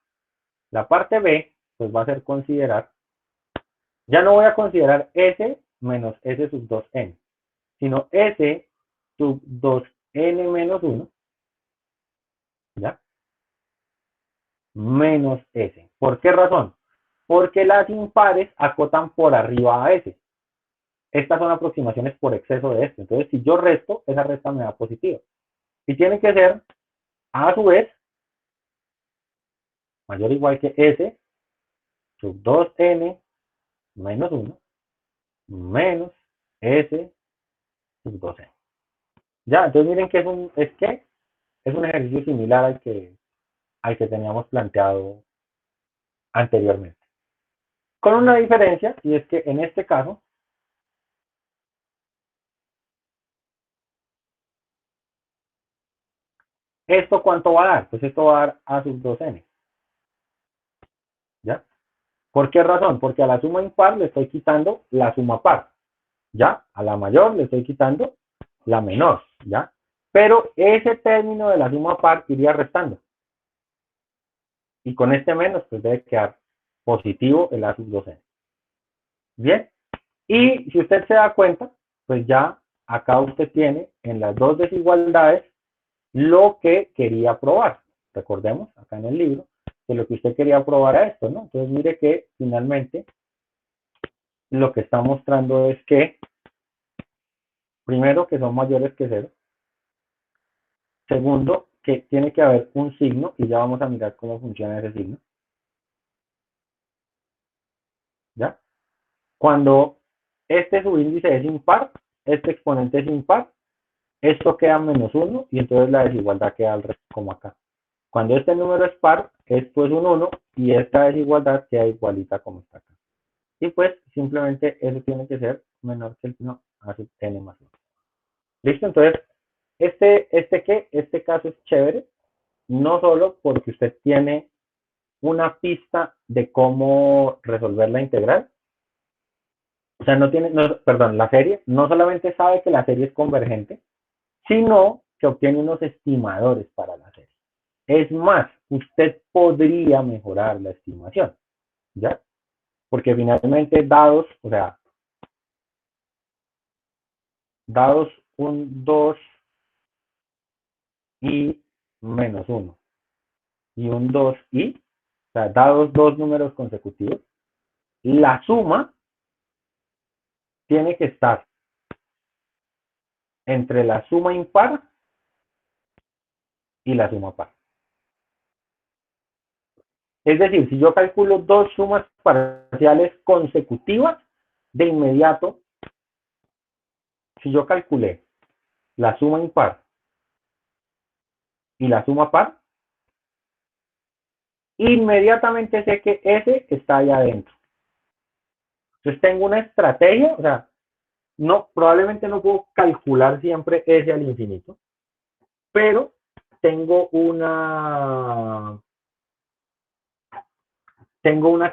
La parte B, pues va a ser considerar, ya no voy a considerar S menos S sub 2n, sino S sub 2n menos 1, ¿ya? Menos S. ¿Por qué razón? Porque las impares acotan por arriba a S. Estas son aproximaciones por exceso de esto. Entonces, si yo resto, esa resta me da positiva. Y tiene que ser, a su vez, mayor o igual que S sub 2n menos 1 menos S sub 2n. Ya, entonces miren que es un ejercicio similar al que teníamos planteado anteriormente. Con una diferencia, y es que en este caso, ¿esto cuánto va a dar? Pues esto va a dar A sub 2n. ¿Ya? ¿Por qué razón? Porque a la suma impar le estoy quitando la suma par. ¿Ya? A la mayor le estoy quitando la menor. ¿Ya? Pero ese término de la suma par iría restando. Y con este menos, pues debe quedar positivo el A sub 2n. Bien. Y si usted se da cuenta, pues ya acá usted tiene en las dos desigualdades lo que quería probar. Recordemos acá en el libro que lo que usted quería probar era esto, ¿no? Entonces mire que finalmente lo que está mostrando es que primero que son mayores que 0, segundo que tiene que haber un signo y ya vamos a mirar cómo funciona ese signo. ¿Ya? Cuando este subíndice es impar, este exponente es impar, esto queda menos 1 y entonces la desigualdad queda al revés, como acá. Cuando este número es par, esto es un 1 y esta desigualdad queda igualita como está acá. Y pues simplemente eso tiene que ser menor que el signo a sub n más 1. ¿Listo? Entonces, este caso es chévere, no solo porque usted tiene una pista de cómo resolver la integral, o sea, perdón, la serie, no solamente sabe que la serie es convergente, sino que obtiene unos estimadores para la serie. Es más, usted podría mejorar la estimación, ¿ya? Porque finalmente dados, o sea, dados un 2 y menos 1 y un 2i, o sea, dados dos números consecutivos, la suma tiene que estar entre la suma impar y la suma par. Es decir, si yo calculo dos sumas parciales consecutivas, de inmediato, si yo calculé la suma impar y la suma par, inmediatamente sé que ese está allá adentro. Entonces tengo una estrategia, o sea, no, probablemente no puedo calcular siempre ese al infinito, pero tengo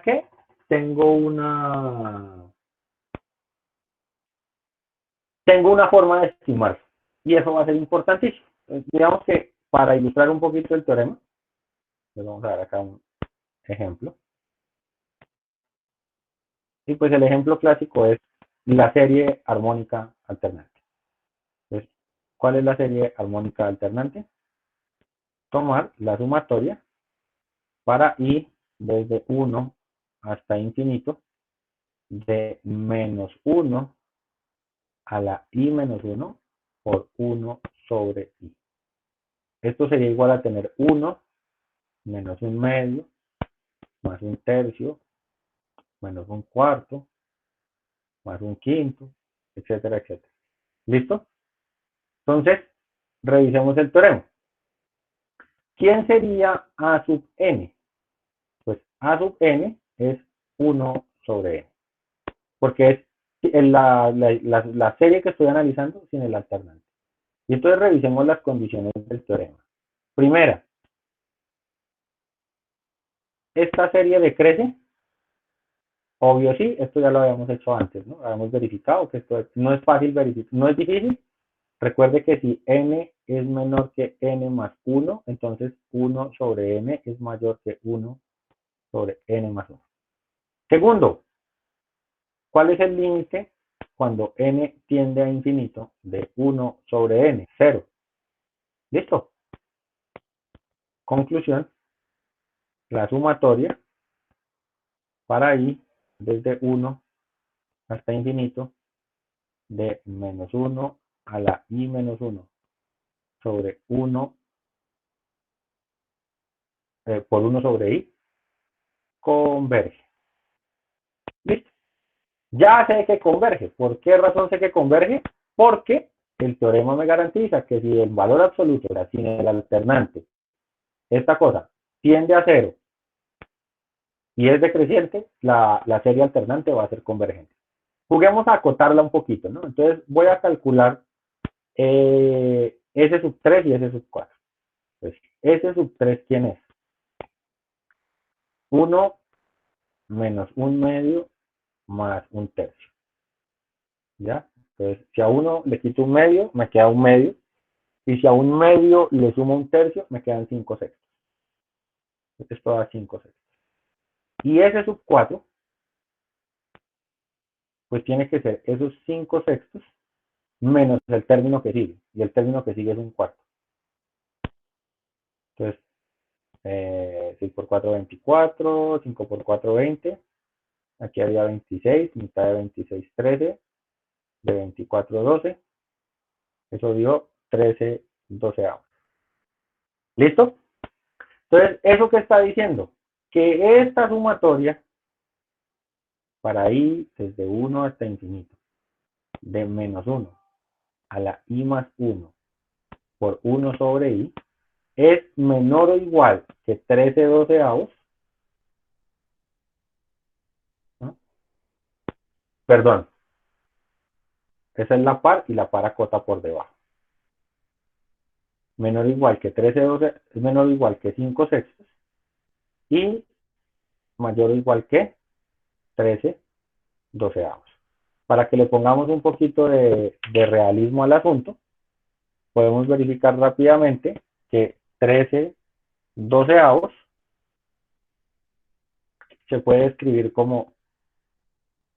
¿qué? Tengo una forma de estimar y eso va a ser importantísimo. Digamos que para ilustrar un poquito el teorema, les vamos a dar acá un ejemplo. Y pues el ejemplo clásico es la serie armónica alternante. Entonces, ¿cuál es la serie armónica alternante? Tomar la sumatoria para ir desde 1 hasta infinito de menos 1 a la i menos 1 por 1 sobre i. Esto sería igual a tener 1 menos un medio más un tercio menos un cuarto más un quinto, etcétera, etcétera. ¿Listo? Entonces, revisemos el teorema. ¿Quién sería a sub n? Pues a sub n es 1 sobre n, porque es la serie que estoy analizando sin el alternante. Y entonces revisemos las condiciones del teorema. Primera, ¿esta serie decrece? Obvio sí, esto ya lo habíamos hecho antes, ¿no? Habíamos verificado que esto no es fácil verificar, no es difícil. Recuerde que si n es menor que n más 1, entonces 1 sobre n es mayor que 1 sobre n más 1. Segundo, ¿cuál es el límite cuando n tiende a infinito de 1 sobre n? 0. ¿Listo? Conclusión, la sumatoria para i desde 1 hasta infinito de menos 1 a la i menos 1 sobre 1 por 1 sobre i converge. ¿Listo? Ya sé que converge. ¿Por qué razón sé que converge? Porque el teorema me garantiza que si el valor absoluto, o sea, sin el alternante, esta cosa tiende a 0 y es decreciente, la serie alternante va a ser convergente. Juguemos a acotarla un poquito, ¿no? Entonces voy a calcular S sub 3 y S sub 4. Pues S sub 3, ¿quién es? 1 menos un medio más un tercio. ¿Ya? Entonces, si a 1 le quito un medio, me queda un medio. Y si a un medio le sumo un tercio, me quedan 5 sextos. Esto da 5 sextos. Y S sub 4, pues tiene que ser esos 5 sextos menos el término que sigue. Y el término que sigue es un cuarto. Entonces, 6 por 4, 24, 5 por 4, 20. Aquí había 26, mitad de 26, 13, de 24, 12. Eso dio 13 doceavos. ¿Listo? Entonces, ¿eso qué está diciendo? Que esta sumatoria, para ir desde 1 hasta infinito, de menos 1 a la i más 1 por 1 sobre i, es menor o igual que 13 doceavos, ¿no? Perdón, esa es la par y la par acota por debajo. Menor o igual que 13 doceavos, es menor o igual que 5 sextos y mayor o igual que 13 doceavos. Para que le pongamos un poquito de realismo al asunto, podemos verificar rápidamente que 13 doceavos se puede escribir como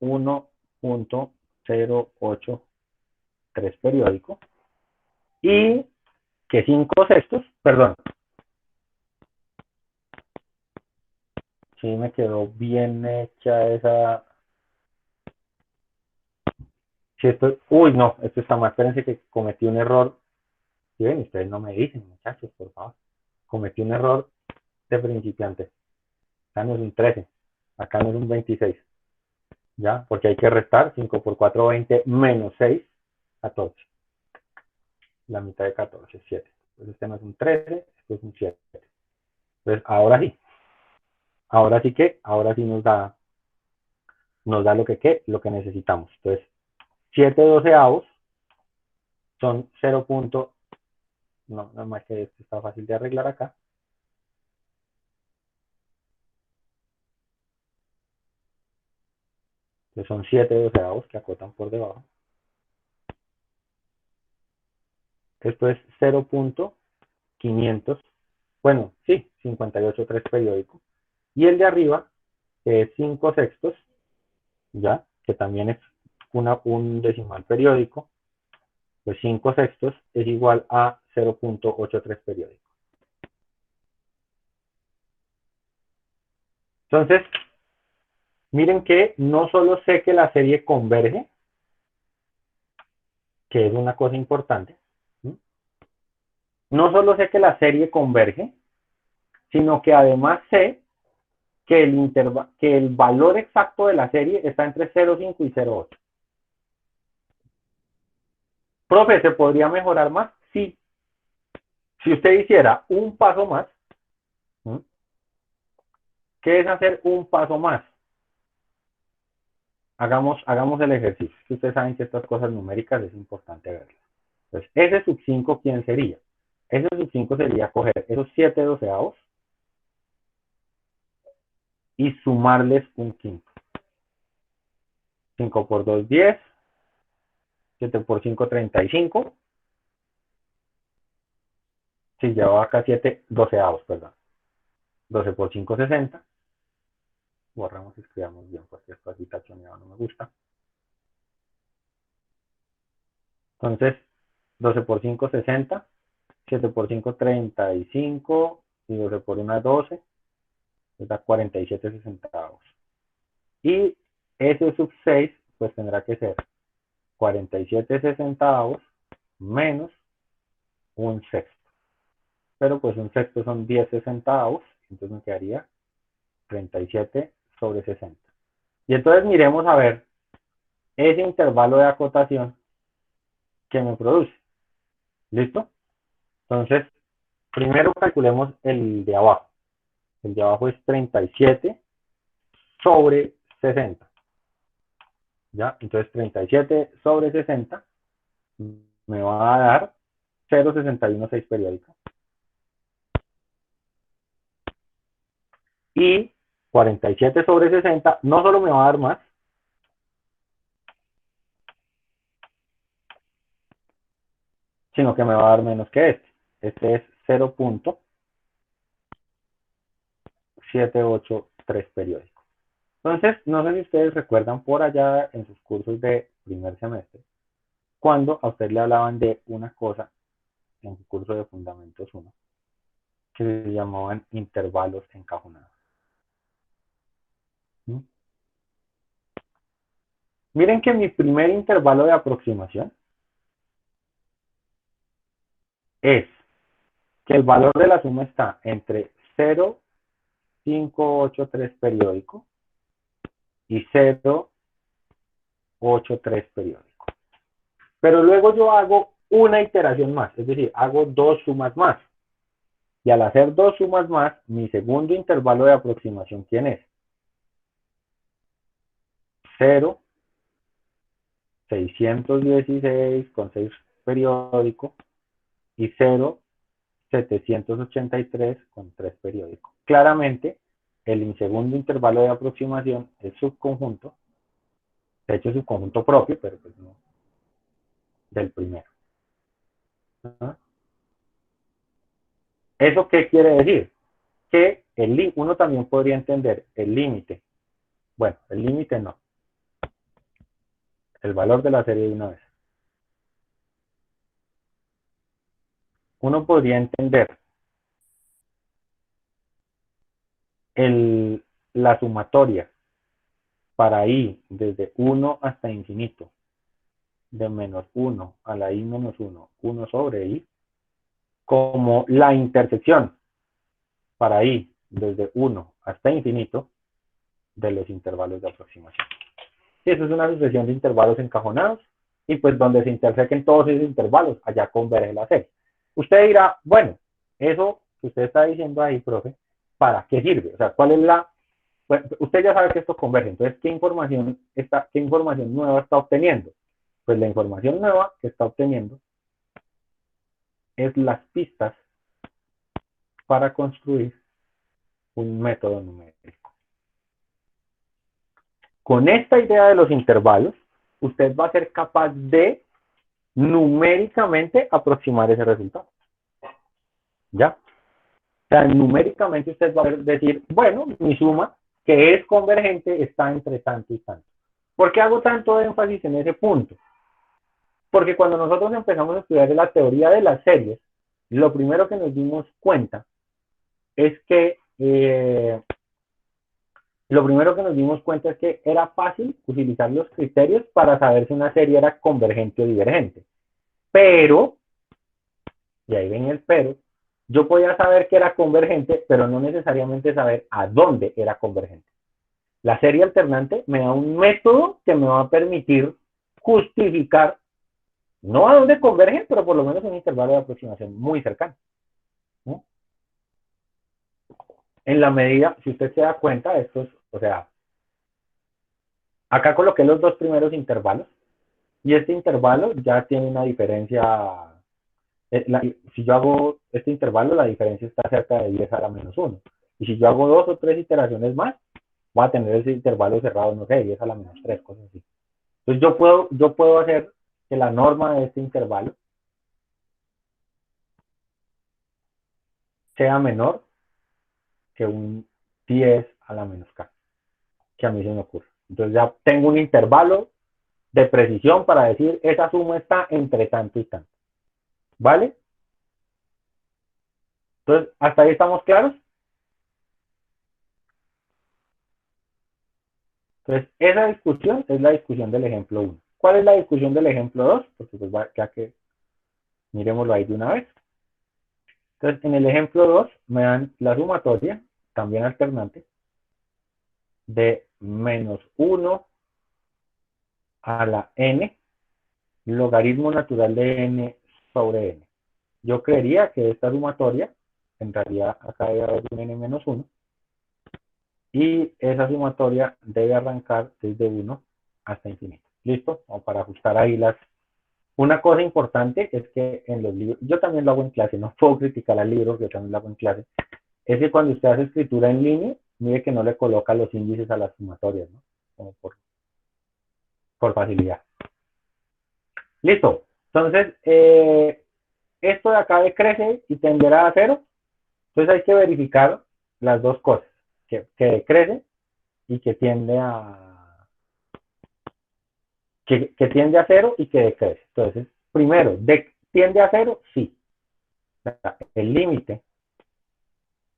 1.083 periódico y que 5 sextos, perdón, sí me quedó bien hecha esa, Si esto, uy, no, esto está mal, espérense que cometí un error. ¿Sí ven? Ustedes no me dicen, muchachos, por favor. Cometí un error de principiante. Acá no es un 13, acá no es un 26. ¿Ya? Porque hay que restar 5 por 4, 20, menos 6, 14. La mitad de 14 es 7. Entonces este no es un 13, esto es un 7. Entonces ahora sí que, ahora sí nos da lo que necesitamos. Entonces 7 doceavos son 0. No, nada más que esto está fácil de arreglar acá. Entonces son 7 doceavos que acotan por debajo. Esto es 0.500, bueno, sí, 58.3 periódico. Y el de arriba, que es 5 sextos, ya, que también es un decimal periódico, pues 5 sextos es igual a 0.83 periódico. Entonces, miren que no solo sé que la serie converge, que es una cosa importante, ¿sí? No solo sé que la serie converge, sino que además sé que el valor exacto de la serie está entre 0.5 y 0.8. Profe, ¿se podría mejorar más? Sí. Si usted hiciera un paso más, ¿sí? ¿Qué es hacer un paso más? Hagamos el ejercicio. Ustedes saben que estas cosas numéricas es importante verlas. Entonces, ese sub 5, ¿quién sería? Ese sub 5 sería coger esos 7 doceavos y sumarles un quinto. 5 por 2, 10. 7 por 5, 35. Si llevaba acá 7 doceavos, perdón. 12 por 5, 60. Borramos y escribamos bien porque esto así tachoneado no me gusta. Entonces, 12 por 5, 60. 7 por 5, 35. Y 12 por 1, 12. Da 47 centavos. Y ese sub 6, pues tendrá que ser 47 centavos menos un sexto. Pero pues un sexto son 10 centavos, entonces me quedaría 37 sobre 60. Y entonces miremos a ver ese intervalo de acotación que me produce. ¿Listo? Entonces, primero calculemos el de abajo. El de abajo es 37 sobre 60. ¿Ya? Entonces 37 sobre 60 me va a dar 0.616 periódico. Y 47 sobre 60 no solo me va a dar más, sino que me va a dar menos que este. Este es 0.783 periódico. Entonces, no sé si ustedes recuerdan por allá en sus cursos de primer semestre, cuando a usted le hablaban de una cosa en su curso de Fundamentos 1, que se llamaban intervalos encajonados. ¿Mm? Miren que mi primer intervalo de aproximación es que el valor de la suma está entre 0.583 periódico y 0.83 periódico. Pero luego yo hago una iteración más, es decir, hago dos sumas más. Y al hacer dos sumas más, mi segundo intervalo de aproximación, ¿quién es? 0.616 con 6 periódico y 0.783 con 3 periódico. Claramente, el segundo intervalo de aproximación es subconjunto, de hecho es subconjunto propio, pero pues no del primero. ¿Ah? ¿Eso qué quiere decir? Que uno también podría entender el límite. Bueno, el límite no. El valor de la serie de una vez. Uno podría entender la sumatoria para i desde 1 hasta infinito de menos 1 a la i menos 1, 1 sobre i, como la intersección para i desde 1 hasta infinito de los intervalos de aproximación. Y eso es una sucesión de intervalos encajonados y pues donde se intersequen todos esos intervalos, allá converge la serie. Usted dirá, bueno, eso que usted está diciendo ahí, profe, ¿para qué sirve? O sea, ¿cuál es la...? Pues, usted ya sabe que esto converge, entonces, ¿qué información nueva está obteniendo? Pues la información nueva que está obteniendo es las pistas para construir un método numérico. Con esta idea de los intervalos, usted va a ser capaz de numéricamente aproximar ese resultado. ¿Ya? O sea, numéricamente usted va a decir, bueno, mi suma, que es convergente, está entre tanto y tanto. ¿Por qué hago tanto énfasis en ese punto? Porque cuando nosotros empezamos a estudiar la teoría de las series, lo primero que nos dimos cuenta es que era fácil utilizar los criterios para saber si una serie era convergente o divergente. Pero, y ahí ven el pero, yo podía saber que era convergente, pero no necesariamente saber a dónde era convergente. La serie alternante me da un método que me va a permitir justificar, no a dónde convergen, pero por lo menos un intervalo de aproximación muy cercano. ¿No? En la medida, si usted se da cuenta, esto es, o sea, acá coloqué los dos primeros intervalos y este intervalo ya tiene una diferencia. Si yo hago este intervalo, la diferencia está cerca de 10 a la menos 1. Y si yo hago 2 o 3 iteraciones más, voy a tener ese intervalo cerrado, no sé, 10 a la menos 3, cosas así. Entonces yo puedo hacer que la norma de este intervalo sea menor que un 10 a la menos k, que a mí se me ocurre. Entonces ya tengo un intervalo de precisión para decir esa suma está entre tanto y tanto. ¿Vale? Entonces, ¿hasta ahí estamos claros? Entonces, esa discusión es la discusión del ejemplo 1. ¿Cuál es la discusión del ejemplo 2? Porque pues ya que miremoslo ahí de una vez. Entonces, en el ejemplo 2 me dan la sumatoria, también alternante, de menos 1 a la n, logaritmo natural de n sobre n. Yo creería que esta sumatoria, en realidad acá debe haber un n menos 1, y esa sumatoria debe arrancar desde 1 hasta infinito. ¿Listo? O para ajustar ahí las... Una cosa importante es que en los libros, yo también lo hago en clase, no puedo criticar al libro, yo también lo hago en clase, es que cuando usted hace escritura en línea, mire que no le coloca los índices a las sumatorias, ¿no? Como por facilidad. Listo. Entonces, esto de acá decrece y tenderá a cero. Entonces hay que verificar las dos cosas, que decrece y que tiende a tiende a cero y que decrece. Entonces, primero, ¿tiende a cero? Sí. El límite,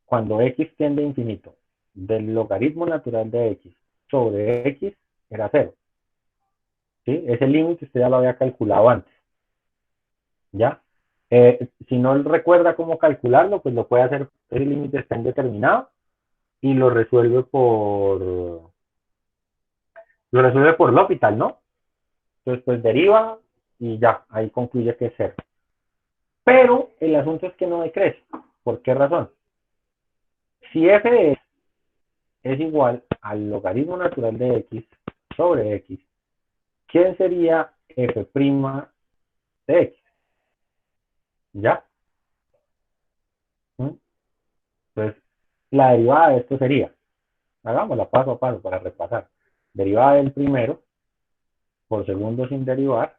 cuando x tiende a infinito, del logaritmo natural de x sobre x era cero. ¿Sí? Ese límite usted ya lo había calculado antes. ¿Ya? Si no recuerda cómo calcularlo, pues lo puede hacer, el límite está indeterminado y lo resuelve por L'Hopital, ¿no? Entonces, pues deriva y ya, ahí concluye que es cero. Pero el asunto es que no decrece. ¿Por qué razón? Si f de x es igual al logaritmo natural de x sobre x, ¿quién sería f' de x? ¿Ya? Entonces, la derivada de esto sería, hagámosla paso a paso para repasar, derivada del primero por segundo sin derivar,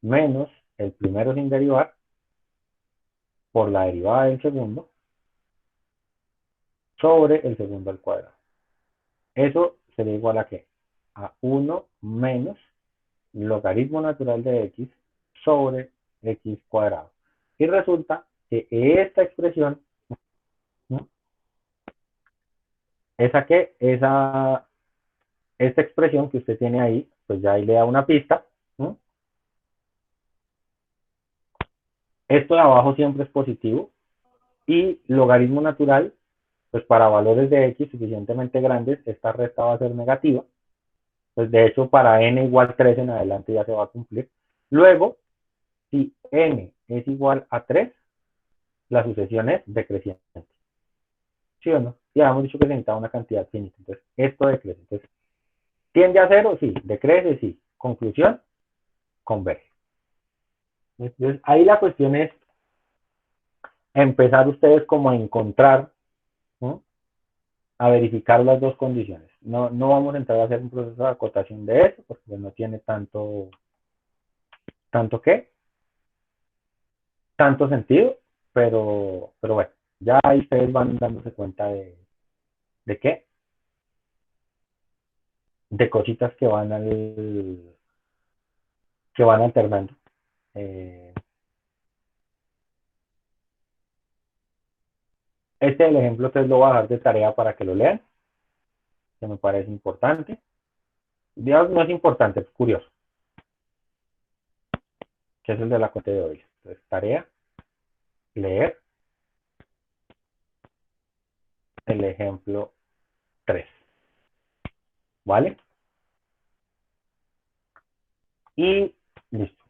menos el primero sin derivar, por la derivada del segundo, sobre el segundo al cuadrado. Eso sería igual a ¿qué? A 1 menos logaritmo natural de x sobre x cuadrado. Y resulta que esta expresión, ¿no? Esta expresión que usted tiene ahí, pues ya ahí le da una pista, ¿no? Esto de abajo siempre es positivo. Y logaritmo natural, pues para valores de x suficientemente grandes, esta resta va a ser negativa. Pues de hecho, para n igual 3 en adelante ya se va a cumplir. Luego, si n es igual a 3, la sucesión es decreciente. ¿Sí o no? Ya hemos dicho que se necesita una cantidad finita. Entonces, esto decrece. Entonces, ¿tiende a 0? Sí. ¿Decrece? Sí. Conclusión, converge. Entonces, ahí la cuestión es empezar ustedes como a encontrar, ¿no?, a verificar las dos condiciones. No vamos a entrar a hacer un proceso de acotación de eso, porque no tiene tanto sentido, pero bueno, ya ahí ustedes van dándose cuenta de qué, de cositas que van alternando. Este es el ejemplo que lo voy a dejar de tarea para que lo lean, que me parece importante. Digamos, no es importante, es curioso, que es el de la cuenta de hoy. Entonces, tarea, leer el ejemplo 3. ¿Vale? Y listo.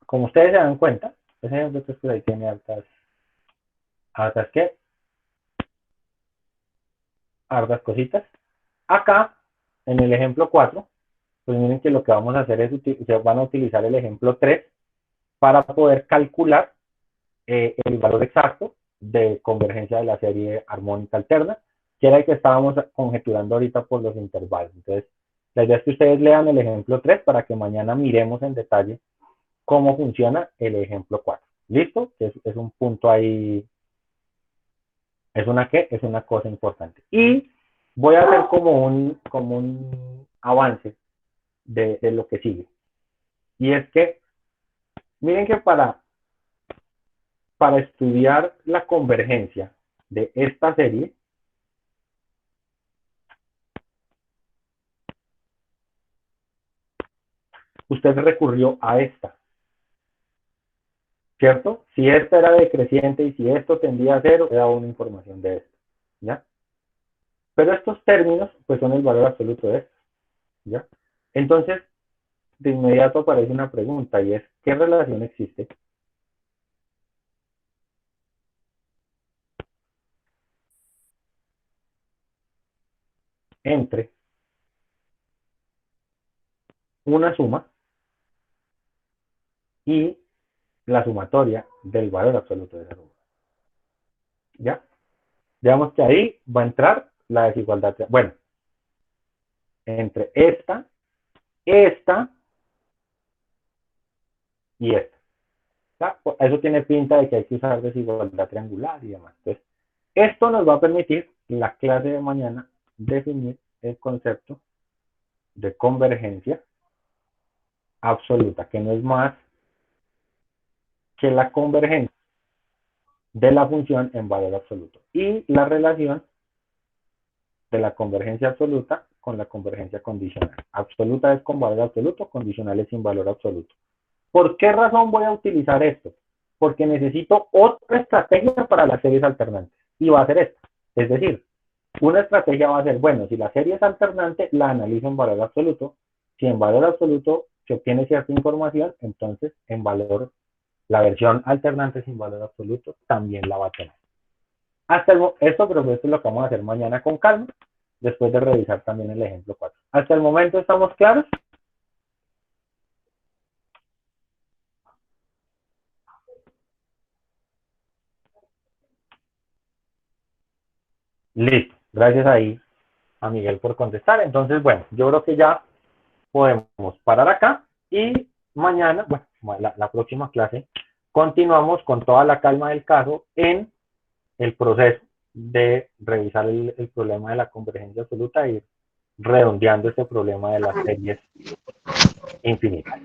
Como ustedes se dan cuenta, ese ejemplo 3 pues ahí tiene hartas cositas. Acá, en el ejemplo 4, pues miren que lo que vamos a hacer es, van a utilizar el ejemplo 3 para poder calcular el valor exacto de convergencia de la serie armónica alterna, que era el que estábamos conjeturando ahorita por los intervalos. Entonces, la idea es que ustedes lean el ejemplo 3 para que mañana miremos en detalle cómo funciona el ejemplo 4. ¿Listo? Es un punto ahí, es una cosa importante. Y voy a hacer como un avance de lo que sigue. Y es que, miren que para estudiar la convergencia de esta serie, usted recurrió a esta, ¿cierto? Si esta era decreciente y si esto tendía a 0, era una información de esto, ¿ya? Pero estos términos, pues son el valor absoluto de esto, ¿ya? Entonces, de inmediato aparece una pregunta y es, ¿qué relación existe entre una suma y la sumatoria del valor absoluto de esa suma? ¿Ya? Digamos que ahí va a entrar la desigualdad. Bueno, entre esta y esta. ¿Ya? Eso tiene pinta de que hay que usar desigualdad triangular y demás. Entonces, esto nos va a permitir la clase de mañana definir el concepto de convergencia absoluta, que no es más que la convergencia de la función en valor absoluto y la relación de la convergencia absoluta con la convergencia condicional. Absoluta es con valor absoluto, condicional es sin valor absoluto. ¿Por qué razón voy a utilizar esto? Porque necesito otra estrategia para las series alternantes y va a ser esta. Es decir, una estrategia va a ser, bueno, si la serie es alternante, la analizo en valor absoluto. Si en valor absoluto se obtiene cierta información, entonces en valor, la versión alternante sin valor absoluto también la va a tener. Esto, pero esto es lo que vamos a hacer mañana con calma, después de revisar también el ejemplo 4. Hasta el momento, ¿estamos claros? Listo. Gracias ahí a Miguel por contestar. Entonces, bueno, yo creo que ya podemos parar acá y mañana, bueno, la próxima clase, continuamos con toda la calma del caso en el proceso de revisar el problema de la convergencia absoluta y redondeando este problema de las series infinitas.